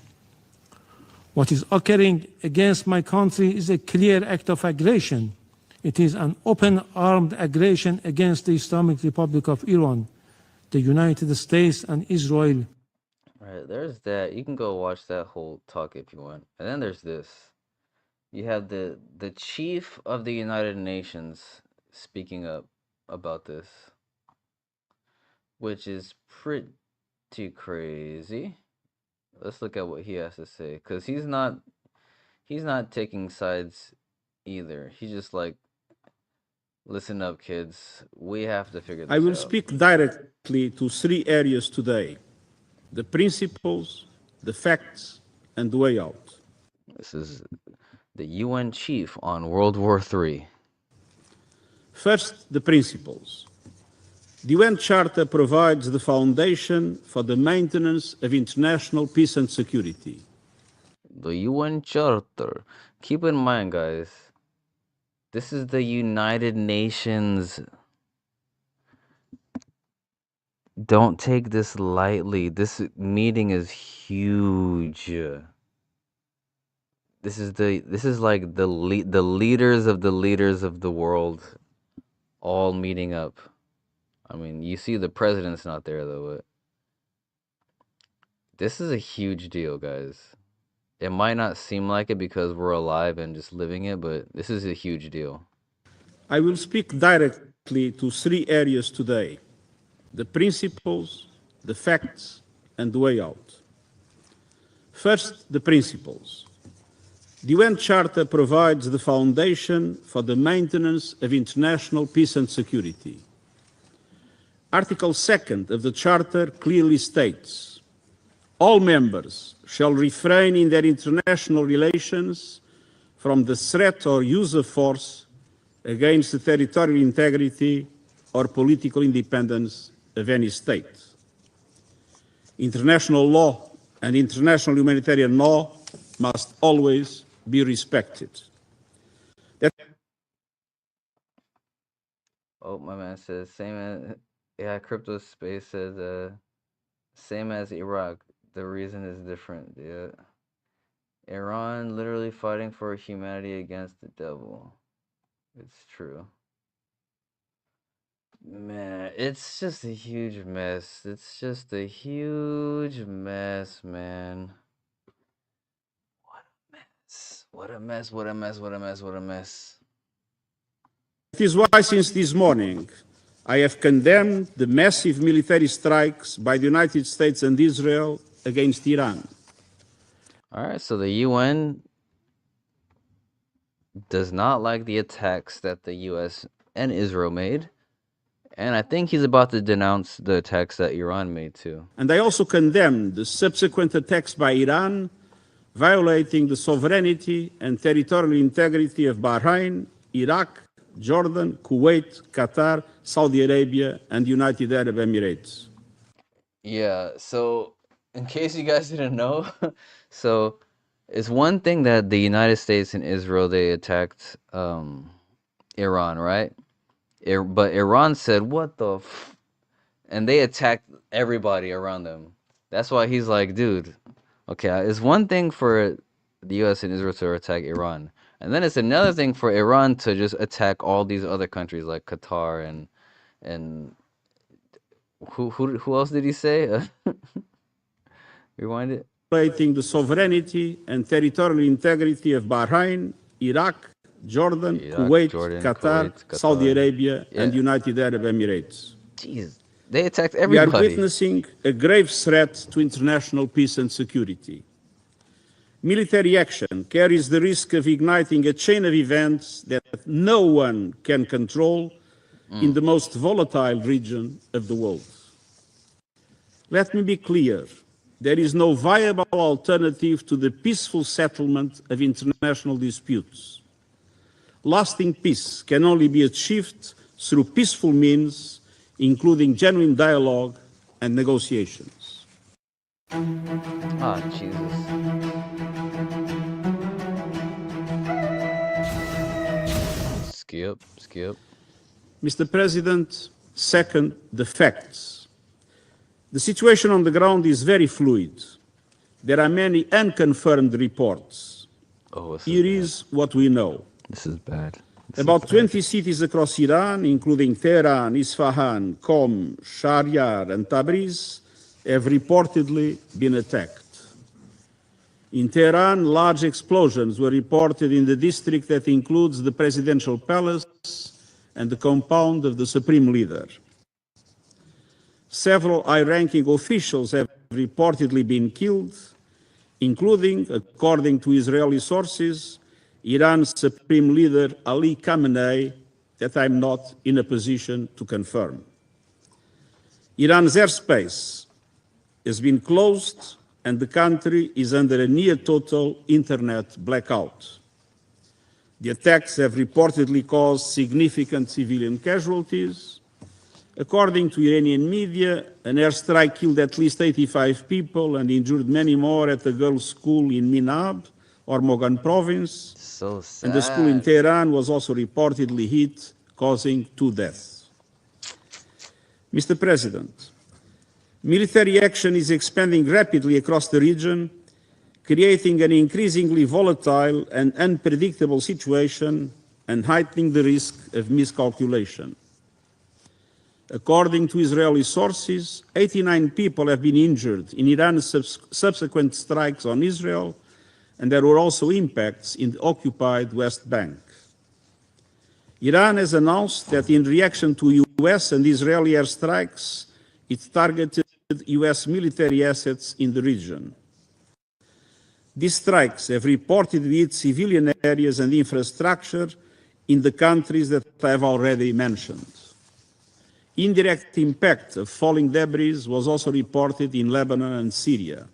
What is occurring against my country is a clear act of aggression. It is an open armed aggression against the Islamic Republic of Iran, the United States and Israel. Right, there's that. You can go watch that whole talk if you want. And then there's this. You have the chief of the United Nations speaking up about this, which is pretty crazy. Let's look at what he has to say, because he's not taking sides either. He's just like, listen up, kids. We have to figure this out. I will speak directly to three areas today: the principles, the facts, and the way out. This is the UN chief on World War III. First, the principles. The UN Charter provides the foundation for the maintenance of international peace and security. The UN Charter. Keep in mind, guys, this is the United Nations. Don't take this lightly. This meeting is huge. This is like the leaders of the world all meeting up. I mean, you see the president's not there though, but this is a huge deal, guys. It might not seem like it because we're alive and just living it, but this is a huge deal. I will speak directly to three areas today: the principles, the facts, and the way out. First, the principles. The UN Charter provides the foundation for the maintenance of international peace and security. Article 2 of the Charter clearly states, all members shall refrain in their international relations from the threat or use of force against the territorial integrity or political independence of any state. International law and international humanitarian law must always be respected. Oh, my man says same as crypto space says same as Iraq. The reason is different. Yeah, Iran literally fighting for humanity against the devil. It's true. Man, it's just a huge mess. It's just a huge mess, man. What a mess, what a mess, what a mess, what a mess. It is why since this morning I have condemned the massive military strikes by the United States and Israel against Iran. All right, so the UN does not like the attacks that the US and Israel made. And I think he's about to denounce the attacks that Iran made too. And I also condemn the subsequent attacks by Iran, violating the sovereignty and territorial integrity of Bahrain, Iraq, Jordan, Kuwait, Qatar, Saudi Arabia, and United Arab Emirates. Yeah, so in case you guys didn't know, so it's one thing that the United States and Israel, they attacked Iran, right? But Iran said, what the f... And they attacked everybody around them. That's why he's like, dude, okay, it's one thing for the US and Israel to attack Iran. And then it's another thing for Iran to just attack all these other countries like Qatar and who else did he say? Rewind it. Violating the sovereignty and territorial integrity of Bahrain, Iraq, Jordan, Kuwait, Qatar, Saudi Arabia, and United Arab Emirates. Jeez, they attacked everybody. We are witnessing a grave threat to international peace and security. Military action carries the risk of igniting a chain of events that no one can control in the most volatile region of the world. Let me be clear. There is no viable alternative to the peaceful settlement of international disputes. Lasting peace can only be achieved through peaceful means, including genuine dialogue and negotiations. Ah, Jesus. Skip. Mr. President, second, the facts. The situation on the ground is very fluid. There are many unconfirmed reports. Here is what we know. This is bad. About 20 cities across Iran, including Tehran, Isfahan, Qom, Shahryar, and Tabriz, have reportedly been attacked. In Tehran, large explosions were reported in the district that includes the presidential palace and the compound of the supreme leader. Several high-ranking officials have reportedly been killed, including, according to Israeli sources, Iran's supreme leader Ali Khamenei, that I'm not in a position to confirm. Iran's airspace has been closed and the country is under a near total internet blackout. The attacks have reportedly caused significant civilian casualties. According to Iranian media, an airstrike killed at least 85 people and injured many more at a girls' school in Minab, Hormozgan province. So sad. And the school in Tehran was also reportedly hit, causing 2 deaths. Mr. President, military action is expanding rapidly across the region, creating an increasingly volatile and unpredictable situation and heightening the risk of miscalculation. According to Israeli sources, 89 people have been injured in Iran's subsequent strikes on Israel, and there were also impacts in the occupied West Bank. Iran has announced that in reaction to US and Israeli airstrikes, it targeted US military assets in the region. These strikes have reportedly hit civilian areas and infrastructure in the countries that I have already mentioned. Indirect impact of falling debris was also reported in Lebanon and Syria.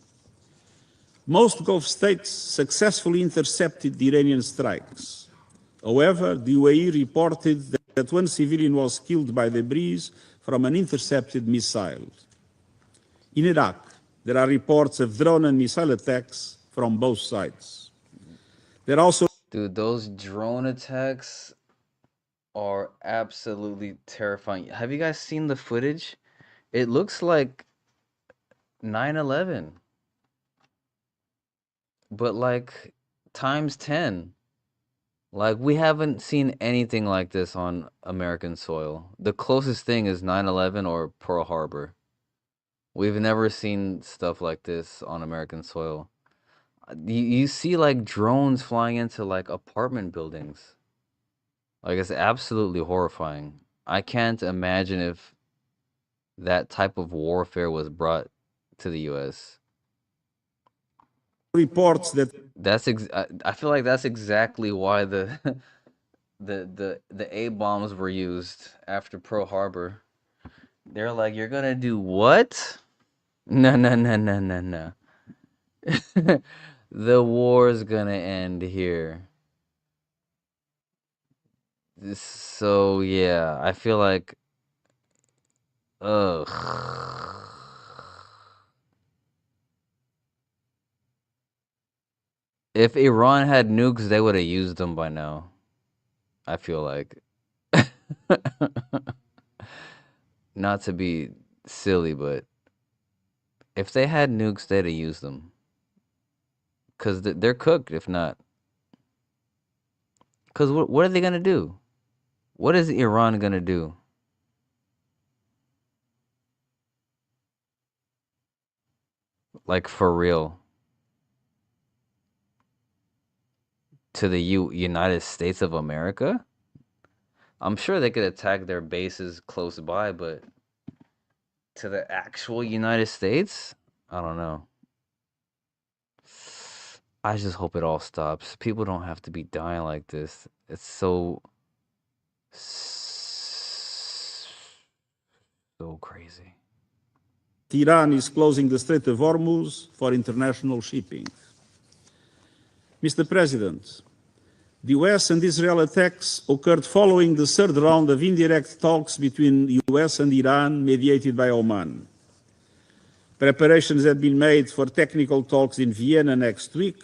Most Gulf states successfully intercepted the Iranian strikes. However, the UAE reported that 1 civilian was killed by debris from an intercepted missile. In Iraq, there are reports of drone and missile attacks from both sides. There are also... Dude, those drone attacks are absolutely terrifying. Have you guys seen the footage? It looks like 9/11, but like times 10. Like, we haven't seen anything like this on American soil. The closest thing is 9/11 or Pearl Harbor. We've never seen stuff like this on American soil. You see like drones flying into like apartment buildings. Like, it's absolutely horrifying. I can't imagine if that type of warfare was brought to the U.S. Reports that I feel like that's exactly why the A bombs were used after Pearl Harbor. They're like, you're gonna do what? No. The war's gonna end here. So yeah, I feel like, ugh. If Iran had nukes, they would have used them by now. I feel like. Not to be silly, but if they had nukes, they'd have used them. Because they're cooked, if not. Because what are they going to do? What is Iran going to do? Like, for real. To the United States of America? I'm sure they could attack their bases close by, but to the actual United States? I don't know. I just hope it all stops. People don't have to be dying like this. It's so crazy. Iran is closing the Strait of Hormuz for international shipping. Mr. President, the US and Israel attacks occurred following the third round of indirect talks between the US and Iran, mediated by Oman. Preparations have been made for technical talks in Vienna next week,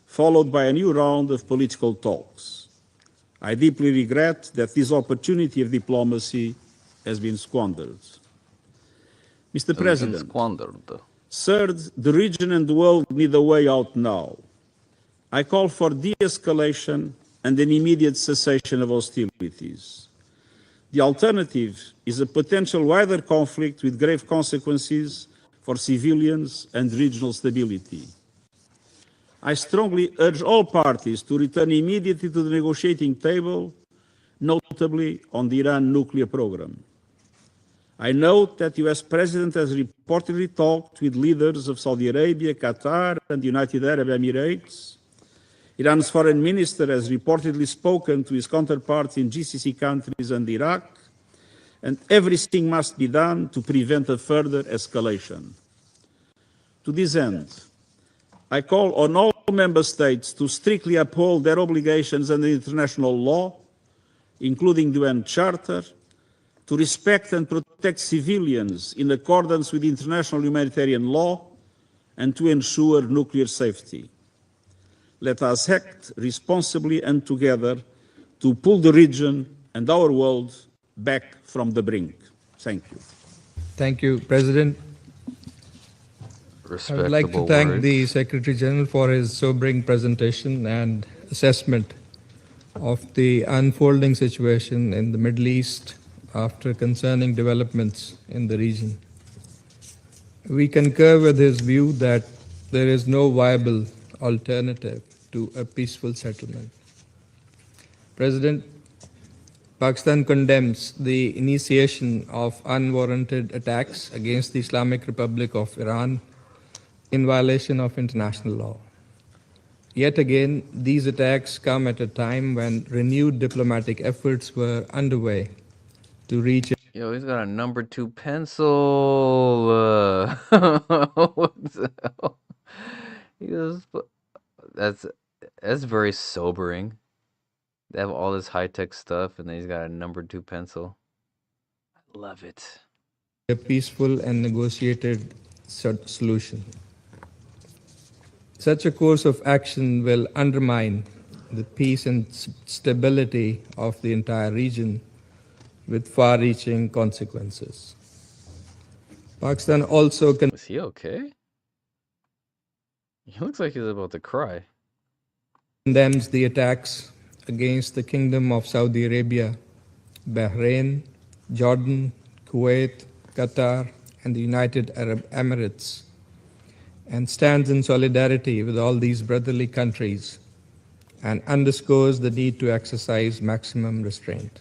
followed by a new round of political talks. I deeply regret that this opportunity of diplomacy has been squandered. Mr. President, third, the region and the world need a way out now. I call for de-escalation and an immediate cessation of hostilities. The alternative is a potential wider conflict with grave consequences for civilians and regional stability. I strongly urge all parties to return immediately to the negotiating table, notably on the Iran nuclear program. I note that the US President has reportedly talked with leaders of Saudi Arabia, Qatar, and the United Arab Emirates. Iran's foreign minister has reportedly spoken to his counterparts in GCC countries and Iraq, and everything must be done to prevent a further escalation. To this end, I call on all member states to strictly uphold their obligations under international law, including the UN Charter, to respect and protect civilians in accordance with international humanitarian law, and to ensure nuclear safety. Let us act responsibly and together to pull the region and our world back from the brink. Thank you. Thank you, President. I would like to thank the Secretary General for his sobering presentation and assessment of the unfolding situation in the Middle East after concerning developments in the region. We concur with his view that there is no viable alternative to a peaceful settlement. President, Pakistan condemns the initiation of unwarranted attacks against the Islamic Republic of Iran in violation of international law. Yet again, these attacks come at a time when renewed diplomatic efforts were underway to reach. Yo, he's got a number 2 pencil. What the hell? He goes, that's very sobering. They have all this high-tech stuff, and then he's got a number 2 pencil. I love it. A peaceful and negotiated solution. Such a course of action will undermine the peace and stability of the entire region with far-reaching consequences. Pakistan also Is he okay? He looks like he's about to cry. Condemns the attacks against the Kingdom of Saudi Arabia, Bahrain, Jordan, Kuwait, Qatar, and the United Arab Emirates, and stands in solidarity with all these brotherly countries and underscores the need to exercise maximum restraint.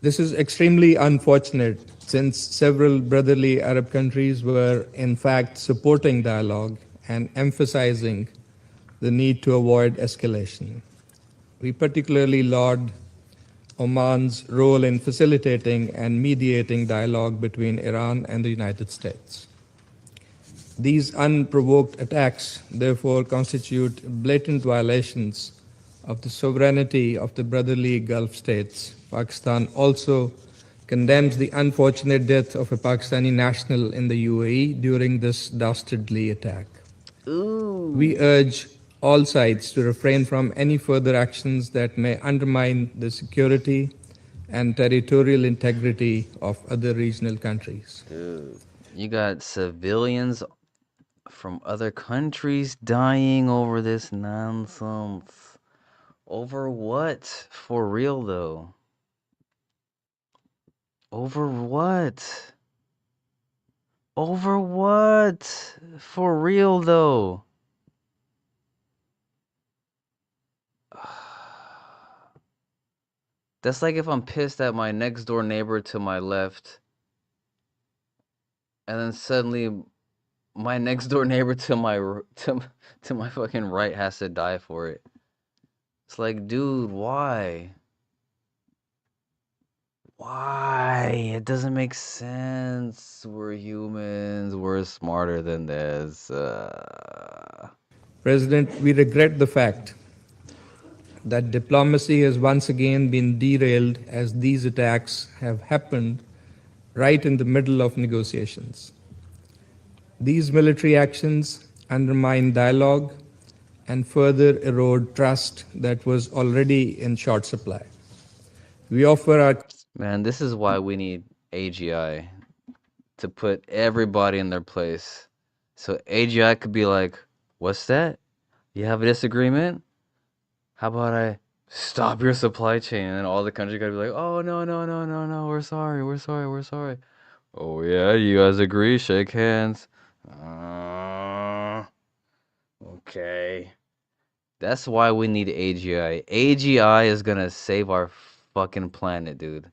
This is extremely unfortunate since several brotherly Arab countries were in fact supporting dialogue and emphasizing the need to avoid escalation. We particularly laud Oman's role in facilitating and mediating dialogue between Iran and the United States. These unprovoked attacks, therefore, constitute blatant violations of the sovereignty of the brotherly Gulf states. Pakistan also condemns the unfortunate death of a Pakistani national in the UAE during this dastardly attack. Ooh. We urge all sides to refrain from any further actions that may undermine the security and territorial integrity of other regional countries. Dude, you got civilians from other countries dying over this nonsense. Over what? For real, though. Over what? Over what? For real, though. That's like if I'm pissed at my next door neighbor to my left, and then suddenly my next door neighbor to my fucking right has to die for it. It's like, dude, why? Why? It doesn't make sense. We're humans. We're smarter than this. President, we regret the fact that diplomacy has once again been derailed as these attacks have happened right in the middle of negotiations. These military actions undermine dialogue and further erode trust that was already in short supply. We offer our... Man, this is why we need AGI to put everybody in their place. So AGI could be like, what's that? You have a disagreement? How about I stop your supply chain? And then all the countries gotta be like, oh, no, no, no, no, no, we're sorry, we're sorry, we're sorry. Oh, yeah, you guys agree? Shake hands. Okay. That's why we need AGI. AGI is gonna save our fucking planet, dude.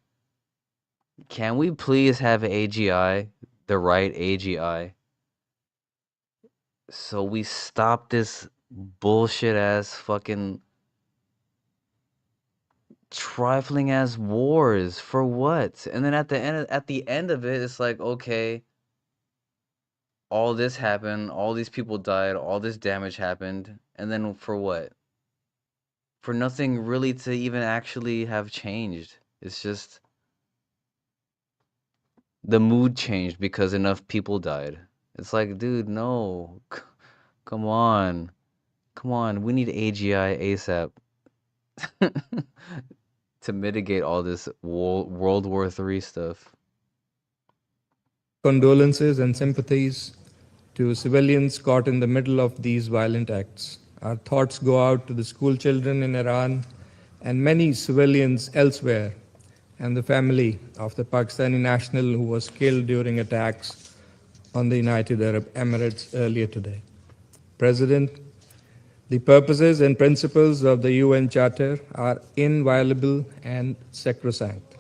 Can we please have AGI, the right AGI, so we stop this bullshit ass fucking trifling ass wars for what? And then at the end of it, it's like, okay, all this happened, all these people died, all this damage happened, and then for what? For nothing really to even actually have changed. It's just the mood changed because enough people died. It's like, dude, no. Come on. Come on. We need AGI ASAP to mitigate all this World War III stuff. Condolences and sympathies to civilians caught in the middle of these violent acts. Our thoughts go out to the school children in Iran and many civilians elsewhere, and the family of the Pakistani national who was killed during attacks on the United Arab Emirates earlier today. President, the purposes and principles of the UN Charter are inviolable and sacrosanct.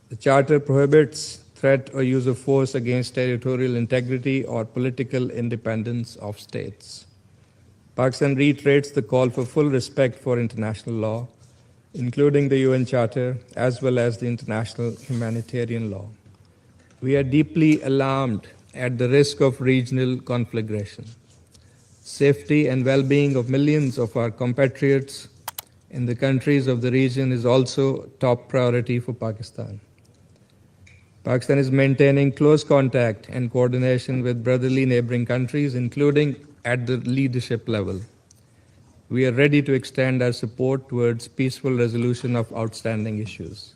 The Charter prohibits threat or use of force against territorial integrity or political independence of states. Pakistan reiterates the call for full respect for international law, including the UN Charter, as well as the international humanitarian law. We are deeply alarmed at the risk of regional conflagration. Safety and well-being of millions of our compatriots in the countries of the region is also top priority for Pakistan. Pakistan is maintaining close contact and coordination with brotherly neighboring countries, including at the leadership level. We are ready to extend our support towards peaceful resolution of outstanding issues.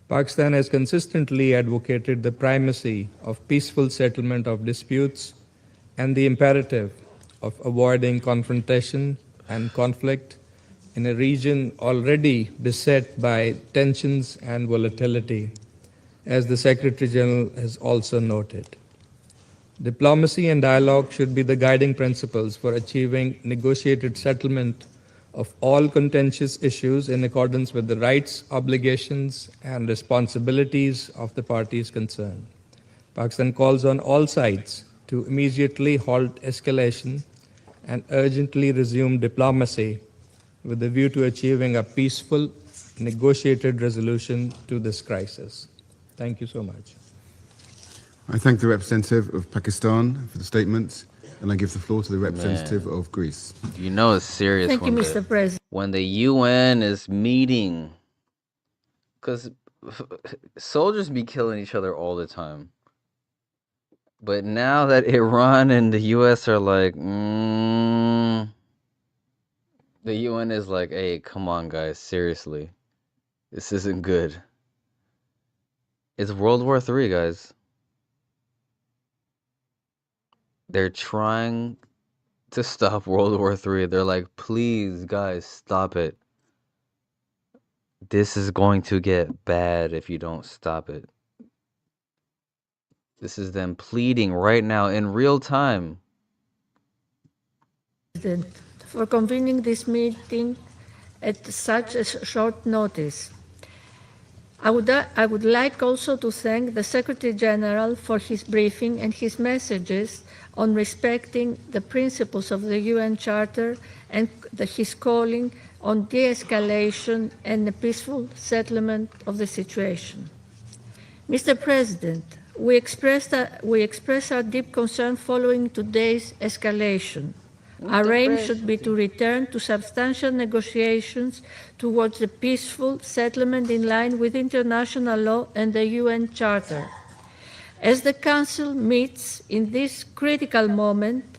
Pakistan has consistently advocated the primacy of peaceful settlement of disputes and the imperative of avoiding confrontation and conflict in a region already beset by tensions and volatility, as the Secretary General has also noted. Diplomacy and dialogue should be the guiding principles for achieving negotiated settlement of all contentious issues in accordance with the rights, obligations, and responsibilities of the parties concerned. Pakistan calls on all sides to immediately halt escalation and urgently resume diplomacy with a view to achieving a peaceful, negotiated resolution to this crisis. Thank you so much. I thank the representative of Pakistan for the statement, and I give the floor to the representative of Greece. You know it's serious. Thank you, Mr. President. When the UN is meeting, because soldiers be killing each other all the time. But now that Iran and the US are like, the UN is like, hey, come on, guys, seriously. This isn't good. It's World War III, guys. They're trying to stop World War III. They're like, please, guys, stop it. This is going to get bad if you don't stop it. This is them pleading right now in real time. For convening this meeting at such a short notice. I would like also to thank the Secretary General for his briefing and his messages on respecting the principles of the UN Charter and his calling on de-escalation and the peaceful settlement of the situation. Mr. President, we express our deep concern following today's escalation. Our aim should be to return to substantial negotiations towards a peaceful settlement in line with international law and the UN Charter. As the Council meets in this critical moment,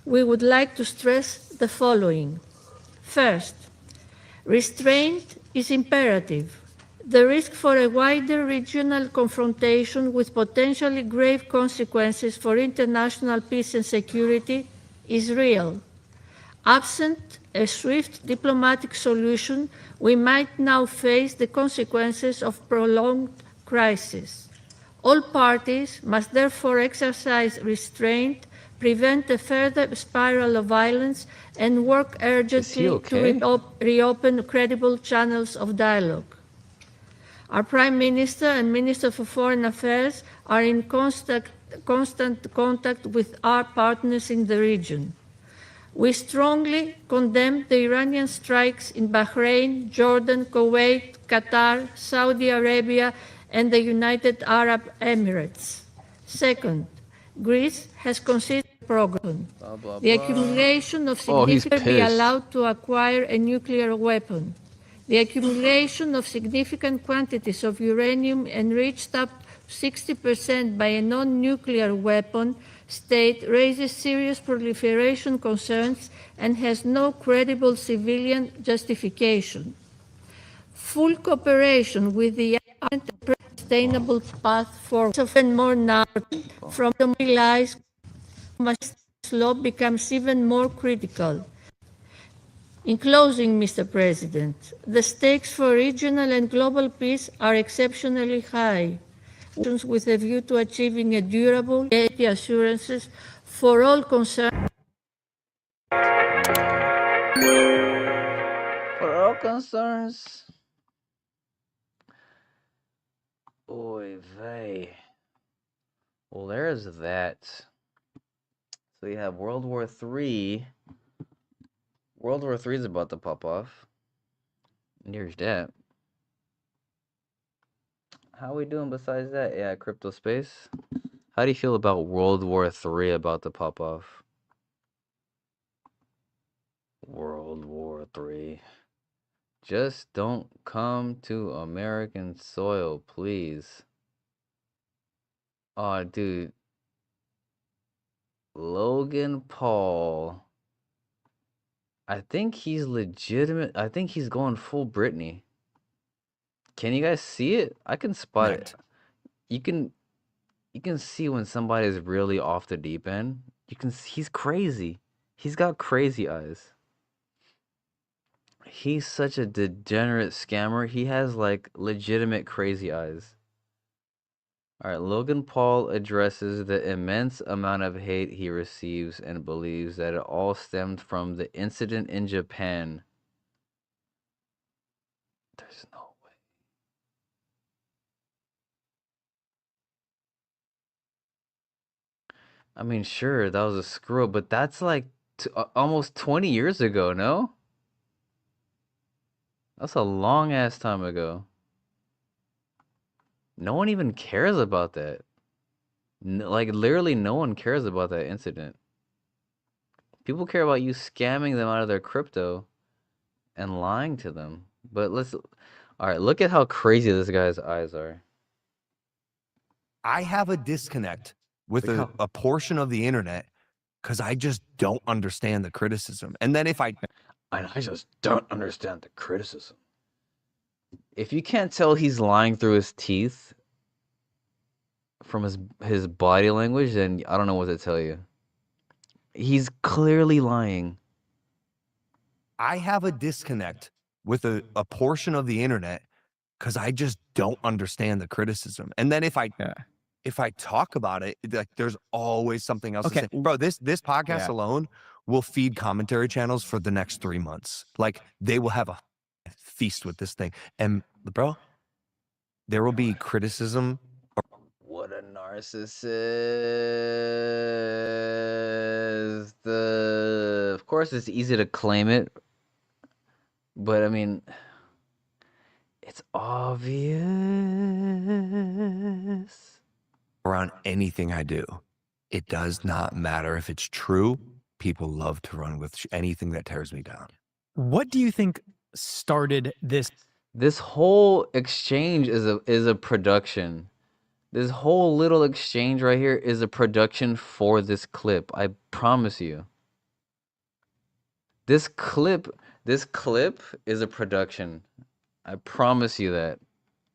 we would like to stress the following. First, restraint is imperative. The risk for a wider regional confrontation with potentially grave consequences for international peace and security is real. Absent a swift diplomatic solution, we might now face the consequences of prolonged crisis. All parties must therefore exercise restraint, prevent a further spiral of violence, and work urgently to reopen credible channels of dialogue. Our Prime Minister and Minister for Foreign Affairs are in constant contact with our partners in the region. We strongly condemn the Iranian strikes in Bahrain, Jordan, Kuwait, Qatar, Saudi Arabia, and the United Arab Emirates. Second, Greece has considered progress. Blah, blah, The blah. accumulation of Oh, he's significant be pissed. allowed to acquire a nuclear weapon. The accumulation of significant quantities of uranium enriched up to 60% by a non-nuclear weapon state raises serious proliferation concerns and has no credible civilian justification. Full cooperation with the sustainable path forward and more now from the realized law becomes even more critical. In closing, Mr. President, the stakes for regional and global peace are exceptionally high, with a view to achieving a durable security assurances for all concerned. For all concerns. Oy vey. Well, there's that. So you have World War III. World War III is about to pop off. There's that. How we doing besides that? Yeah, crypto space. How do you feel about World War III about to pop off? World War III. Just don't come to American soil, please. Oh, dude. Logan Paul. I think he's legitimate. I think he's going full Britney. Can you guys see it? I can spot it. You can see when somebody is really off the deep end. He's crazy. He's got crazy eyes. He's such a degenerate scammer. He has like legitimate crazy eyes. All right, Logan Paul addresses the immense amount of hate he receives and believes that it all stemmed from the incident in Japan. There's no way. I mean, sure, that was a screw up, but that's like almost 20 years ago, no? That's a long ass time ago. No one even cares about that. Like, literally, no one cares about that incident. People care about you scamming them out of their crypto and lying to them. But all right, look at how crazy this guy's eyes are. I have a disconnect with a portion of the internet because I just don't understand the criticism. And then if I just don't understand the criticism. If you can't tell he's lying through his teeth from his body language, then I don't know what to tell you. He's clearly lying. I have a disconnect with a portion of the internet because I just don't understand the criticism. And then if I talk about it, like there's always something else to say. Bro, this podcast alone will feed commentary channels for the next 3 months. Like they will have a feast with this thing. And bro, there will be criticism. What a narcissist. Of course, it's easy to claim it, but I mean, it's obvious. Around anything I do, it does not matter if it's true. People love to run with anything that tears me down. What do you think started this? This whole exchange is a production. This whole little exchange right here is a production for this clip. I promise you. This clip is a production. I promise you that.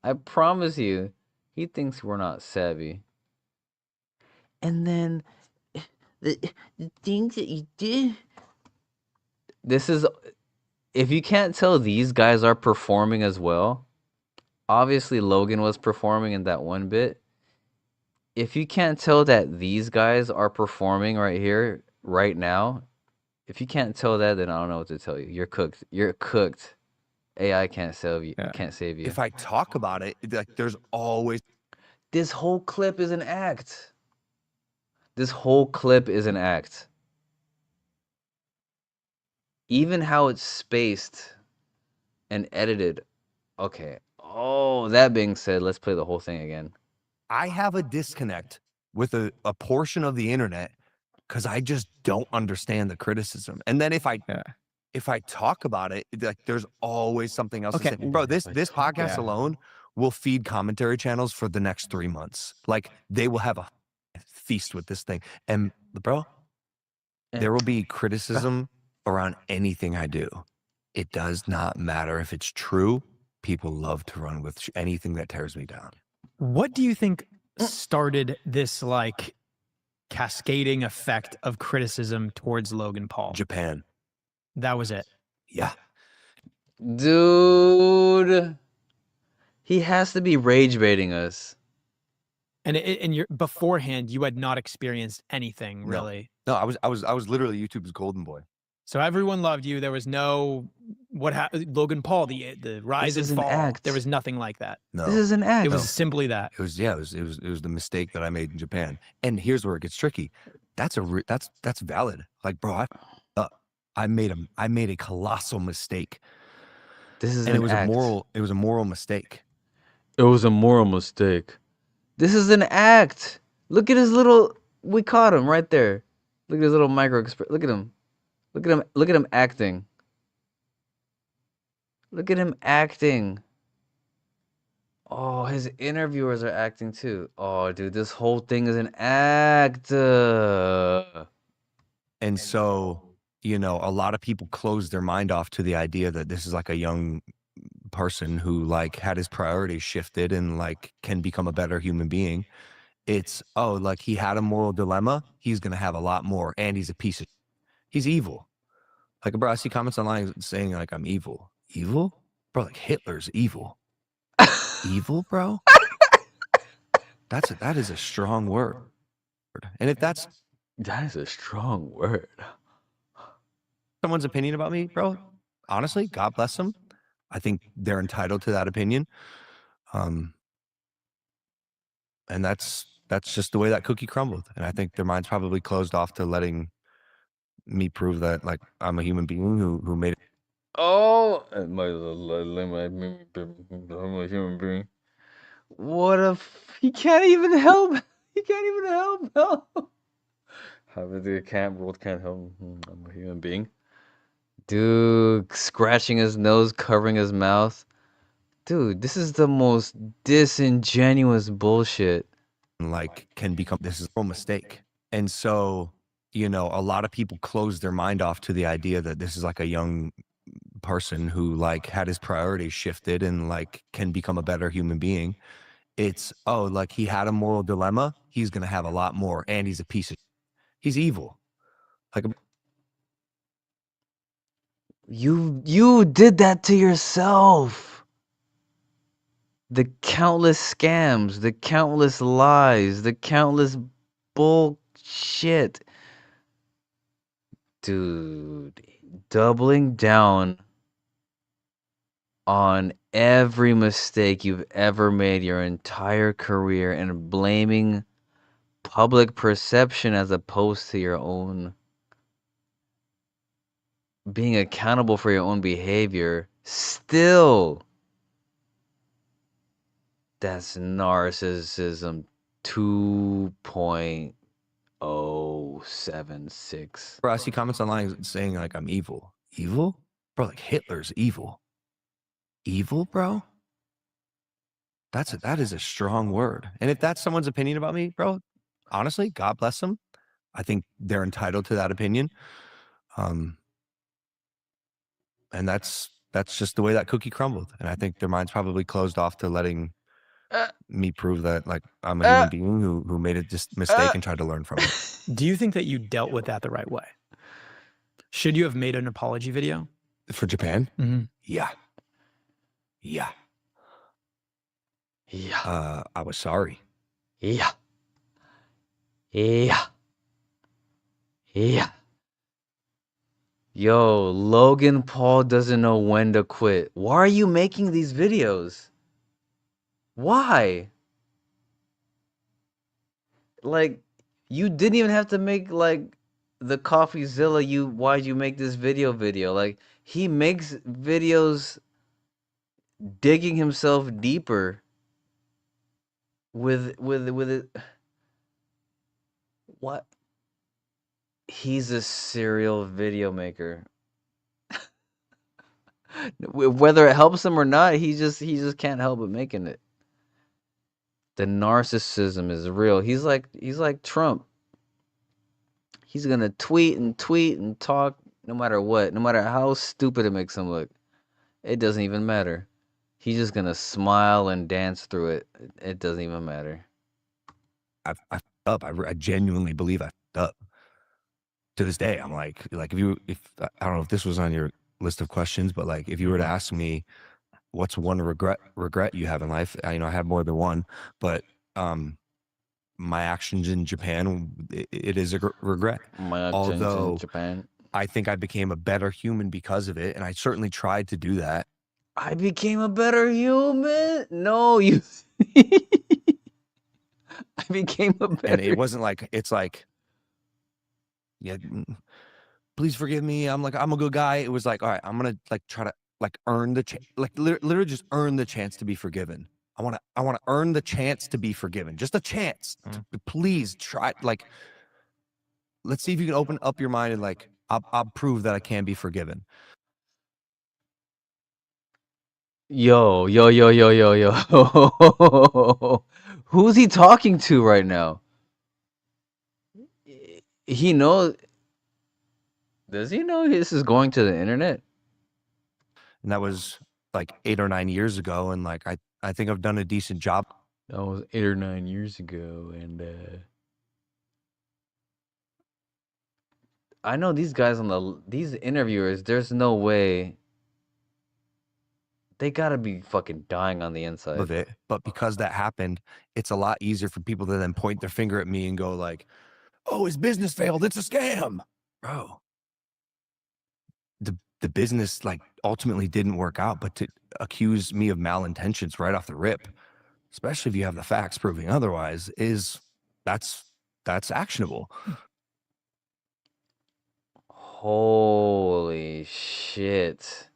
I promise you. He thinks we're not savvy. And then the things that you did. This is, if you can't tell these guys are performing as well, obviously Logan was performing in that one bit. If you can't tell that these guys are performing right here, right now, if you can't tell that, then I don't know what to tell you. You're cooked. You're cooked. AI can't save you. Can't save you. If I talk about it, like there's always. This whole clip is an act. This whole clip is an act. Even how it's spaced and edited. Okay. Oh, that being said, let's play the whole thing again. I have a disconnect with a portion of the internet because I just don't understand the criticism. And then if I talk about it, like there's always something else to say. Bro, this podcast alone will feed commentary channels for the next 3 months. Like they will have a feast with this thing. And bro, there will be criticism around anything I do. It does not matter if it's true. People love to run with anything that tears me down. What do you think started this like cascading effect of criticism towards Logan Paul? Japan. That was it. Yeah. Dude. He has to be rage baiting us. And you're beforehand, you had not experienced anything really. No, I was literally YouTube's golden boy. So everyone loved you. There was no Logan Paul, the rise and fall. Act. There was nothing like that. No. This is an act. It was simply that. It was the mistake that I made in Japan. And here's where it gets tricky. That's valid. Like, bro, I made a colossal mistake. This is and an it was act. It was a moral mistake. It was a moral mistake. This is an act. Look at his little. We caught him right there. Look at his little micro. Look at him. Look at him. Look at him acting. Look at him acting. Oh, his interviewers are acting too. Oh, dude, this whole thing is an act. And so, you know, a lot of people close their mind off to the idea that this is like a young person who like had his priorities shifted and like can become a better human being. It's, oh, like he had a moral dilemma. He's going to have a lot more. And he's a piece of, he's evil. Like, bro, I see comments online saying like, I'm evil. Evil? Bro, like Hitler's evil. Evil, bro? That is a strong word. And if that is a strong word. Someone's opinion about me, bro, honestly, God bless them. I think they're entitled to that opinion. And that's just the way that cookie crumbled. And I think their mind's probably closed off to letting me prove that like I'm a human being who made it. Oh, I'm a human being. What if he can't even help? He can't even help. How did the world can't help? I'm a human being. Dude, scratching his nose, covering his mouth. Dude, this is the most disingenuous bullshit. Like can become this is a mistake. And so, you know, a lot of people close their mind off to the idea that this is like a young person who like had his priorities shifted and like can become a better human being. It's, oh, like he had a moral dilemma. He's going to have a lot more. And he's a piece of, he's evil. Like you did that to yourself. The countless scams, the countless lies, the countless bullshit. Dude, doubling down on every mistake you've ever made your entire career and blaming public perception as opposed to your own being accountable for your own behavior. Still, that's narcissism 2.076. Bro, I see comments online saying like I'm evil. Evil? Bro, like Hitler's evil. Evil, bro? That is a strong word. And if that's someone's opinion about me, bro, honestly, God bless them. I think they're entitled to that opinion. And that's just the way that cookie crumbled. And I think their mind's probably closed off to letting me prove that like I'm a human being who made a mistake and tried to learn from it. Do you think that you dealt with that the right way? Should you have made an apology video? For Japan? Mm-hmm. Yeah. I was sorry. Yeah. Yo, Logan Paul doesn't know when to quit. Why are you making these videos? Why? Like, you didn't even have to make like the CoffeeZilla. Why'd you make this video? Like, he makes videos digging himself deeper with it. What? He's a serial video maker. Whether it helps him or not, he just can't help but making it. The narcissism is real. He's like Trump. He's gonna tweet and talk no matter what, no matter how stupid it makes him look. It doesn't even matter. He's just gonna smile and dance through it. It doesn't even matter. I fucked up. I genuinely believe I fucked up. To this day, I'm like if I don't know if this was on your list of questions, but like if you were to ask me what's one regret you have in life, I have more than one, but my actions in Japan, it is a regret. My actions in Japan. I think I became a better human because of it, and I certainly tried to do that. I became a better human? No, you. I became a better. And it wasn't like it's like, yeah, please forgive me. I'm a good guy. It was like, all right, I'm gonna try to earn the literally just earn the chance to be forgiven. I want to earn the chance to be forgiven. Just a chance. Please try. Let's see if you can open up your mind and I'll prove that I can be forgiven. Yo. Who's he talking to right now? He knows. Does he know this is going to the internet? And that was 8 or 9 years ago, and I think I've done a decent job. That was 8 or 9 years ago, and I know these guys these interviewers. There's no way. They gotta be fucking dying on the inside of it. But because that happened, it's a lot easier for people to then point their finger at me and go "Oh, his business failed. It's a scam, bro." The business ultimately didn't work out, but to accuse me of malintentions right off the rip, especially if you have the facts proving otherwise, that's actionable. Holy shit.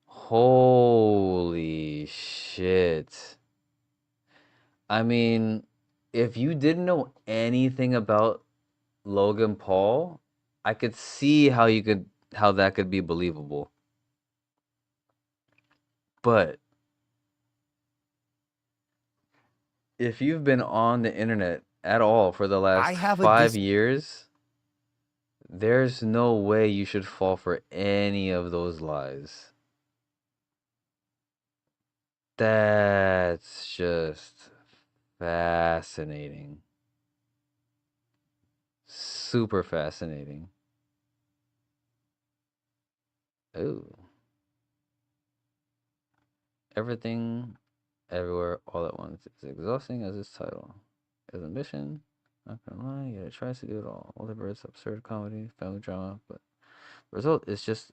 Holy shit. I mean, if you didn't know anything about Logan Paul, I could see how that could be believable. But if you've been on the internet at all for the last 5 years, there's no way you should fall for any of those lies. That's just fascinating. Super fascinating. Oh. Everything, everywhere, all at once. It's exhausting as its title. As a mission, not gonna lie, yet it tries to do it all. All the birds, absurd comedy, family drama, but the result is just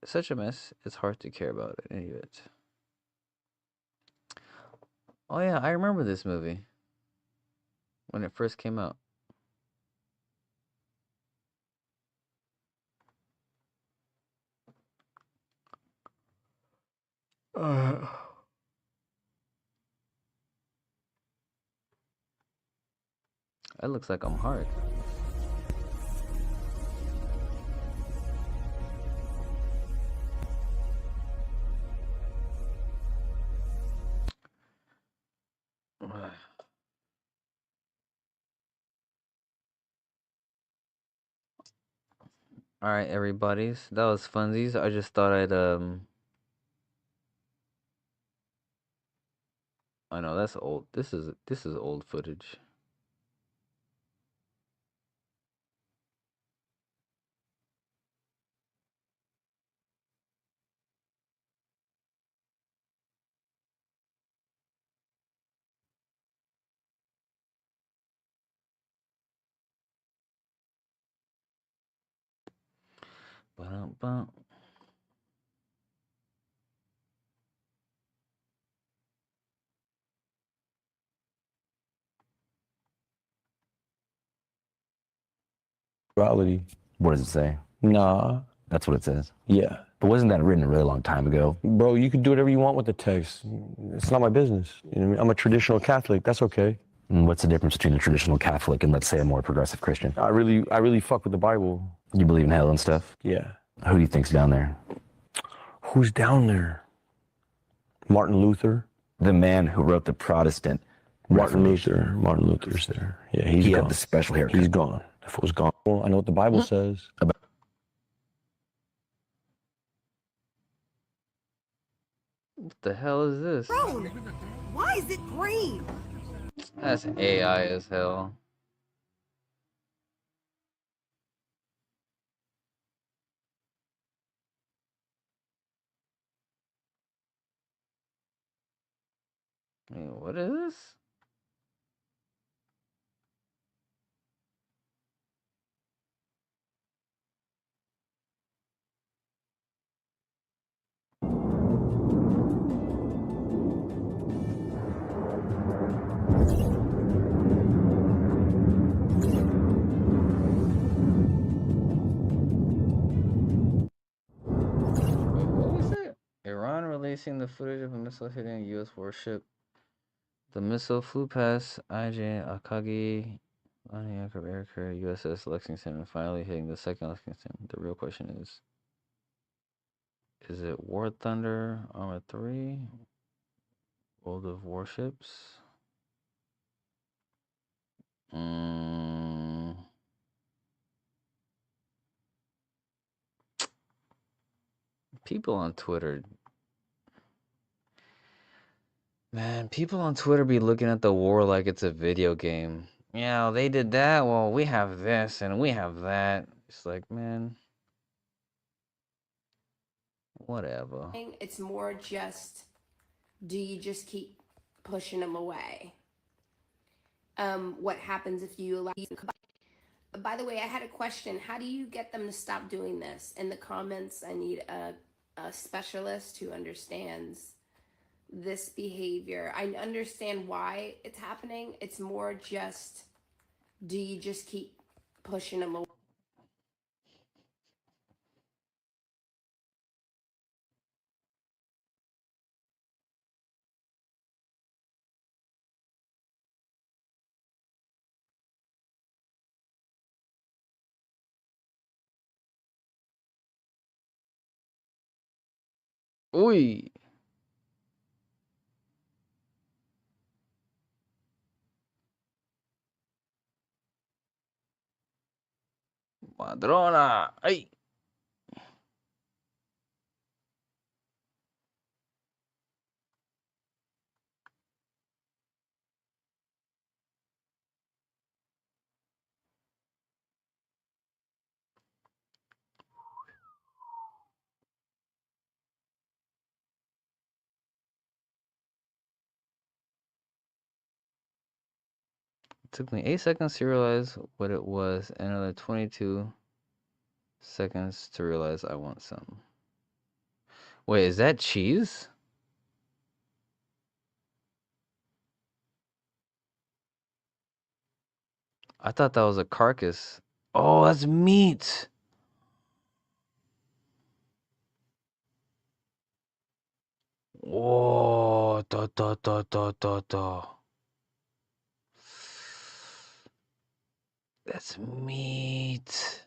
such a mess, it's hard to care about it, any of it. Oh yeah, I remember this movie. When it first came out. It looks like I'm hard. All right, everybody's. That was funsies. I just thought I'd I know that's old. This is old footage. Ba-dum-bum. Reality. What does it say? Nah. That's what it says. Yeah. But wasn't that written a really long time ago? Bro, you can do whatever you want with the text. It's not my business. You know what I mean? I'm a traditional Catholic. That's okay. And what's the difference between a traditional Catholic and, let's say, a more progressive Christian? I really fuck with the Bible. You believe in hell and stuff? Yeah. Who do you think's down there? Who's down there? Martin Luther. The man who wrote the Protestant Martin Reformation. Luther. Martin Luther's there. Yeah, he's He gone. had the special haircut. He's gone. If it was gone, well, I know what the Bible says. About What the hell is this? Why is it green? That's AI as hell. What is this? What was it? Iran releasing the footage of a missile hitting a U.S. warship. The missile flew past AGI Akagi, landing aircraft aircraft USS Lexington, and finally hitting the second Lexington. The real question is it War Thunder Armor 3? World of Warships? People on Twitter. Man, people on Twitter be looking at the war like it's a video game. Yeah, they did that. Well, we have this and we have that. It's like, man, whatever. It's more just, do you just keep pushing them away? What happens if you allow? By the way, I had a question. How do you get them to stop doing this? In the comments, I need a specialist who understands this behavior. I understand why it's happening. It's more just, do you just keep pushing them away? Uy. Madrona. Ay. It took me 8 seconds to realize what it was, and another 22 seconds to realize I want some. Wait, is that cheese? I thought that was a carcass. Oh, that's meat. Whoa, da. That's meat.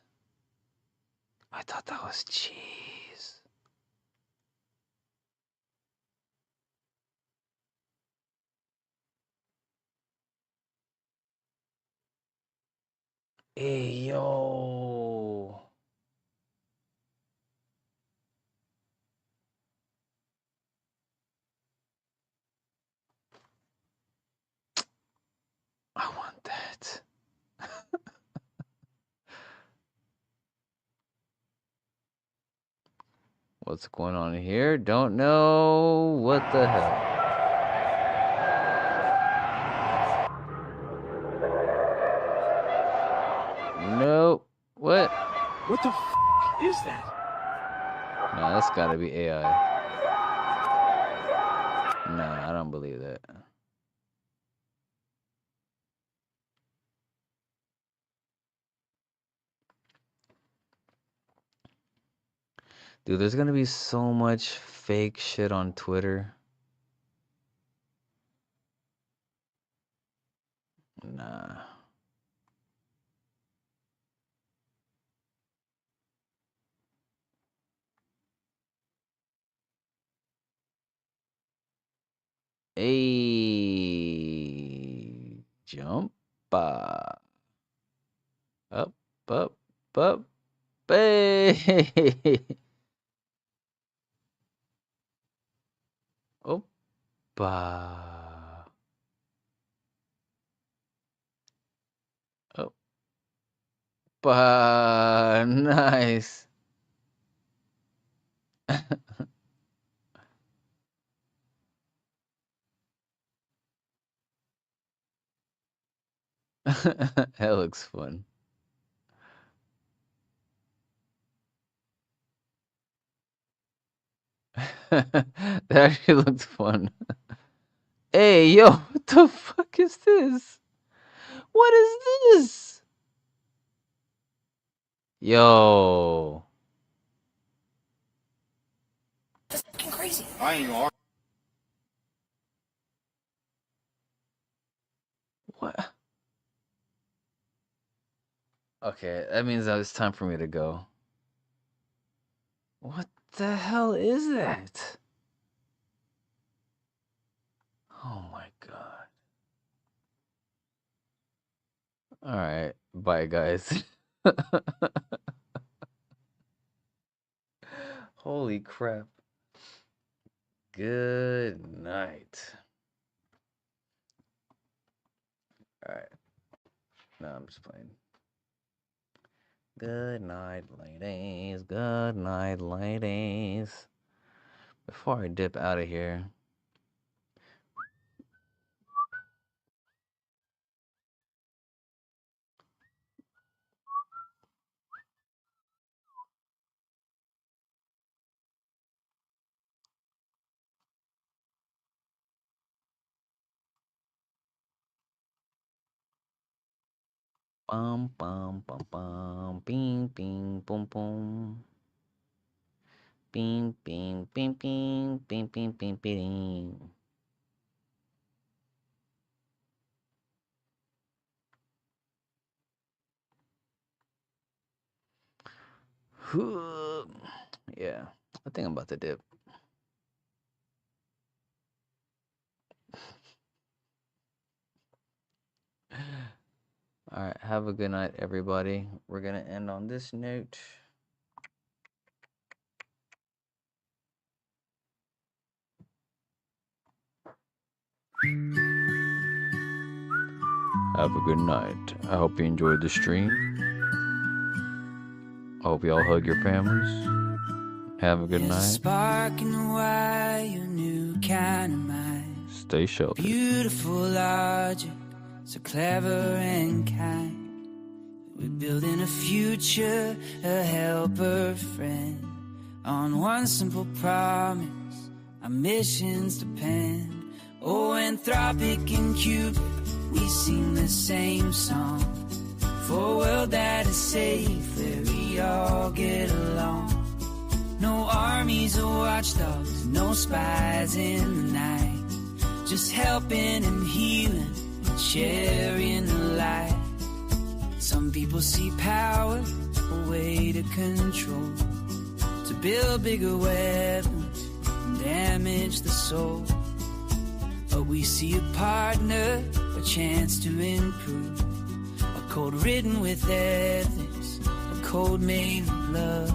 I thought that was cheese. Hey, yo. I want that. What's going on here? Don't know. What the hell? Nope. What? What the is that? No, that's gotta be AI. Nah, I don't believe that. Dude, there's gonna be so much fake shit on Twitter. Nah. Hey, jump up, up, up, hey, oppa, oppa, nice. That looks fun. That actually looks fun. Hey, yo, what the fuck is this? What is this? Yo. That's fucking crazy. I ain't gonna. What? Okay, that means that it's time for me to go. What the hell is that? Oh my god. Alright, bye guys. Holy crap. Good night. Alright. No, I'm just playing. Good night, ladies. Good night, ladies. Before I dip out of here. Bum bum bum bum, bing bing boom boom, bing bing bing bing bing bing bing bing. Yeah, I think I'm about to dip. All right, have a good night, everybody. We're gonna end on this note. Have a good night. I hope you enjoyed the stream. I hope y'all hug your families. Have a good There's a night. spark in the wire, your new kind of mind. Stay sheltered. Beautiful logic, so clever and kind. We're building a future, a helper, friend. On one simple promise, our missions depend. Oh, Anthropic and Cupid, we sing the same song. For a world that is safe, where we all get along. No armies or watchdogs, no spies in the night. Just helping and healing and sharing the light. Some people see power, a way to control, to build bigger weapons and damage the soul. But we see a partner, a chance to improve. A code written with ethics, a code made with love.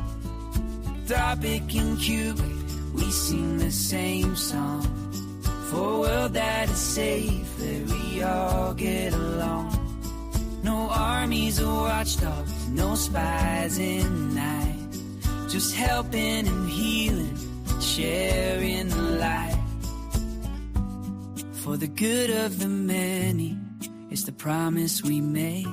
Anthropic and Cupid, we sing the same song. For a world that is safe, where we all get along. No armies or watchdogs, no spies in the night. Just helping and healing, sharing the light. For the good of the many, it's the promise we make.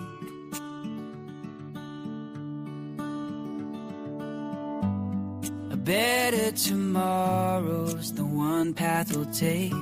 A better tomorrow's the one path we'll take.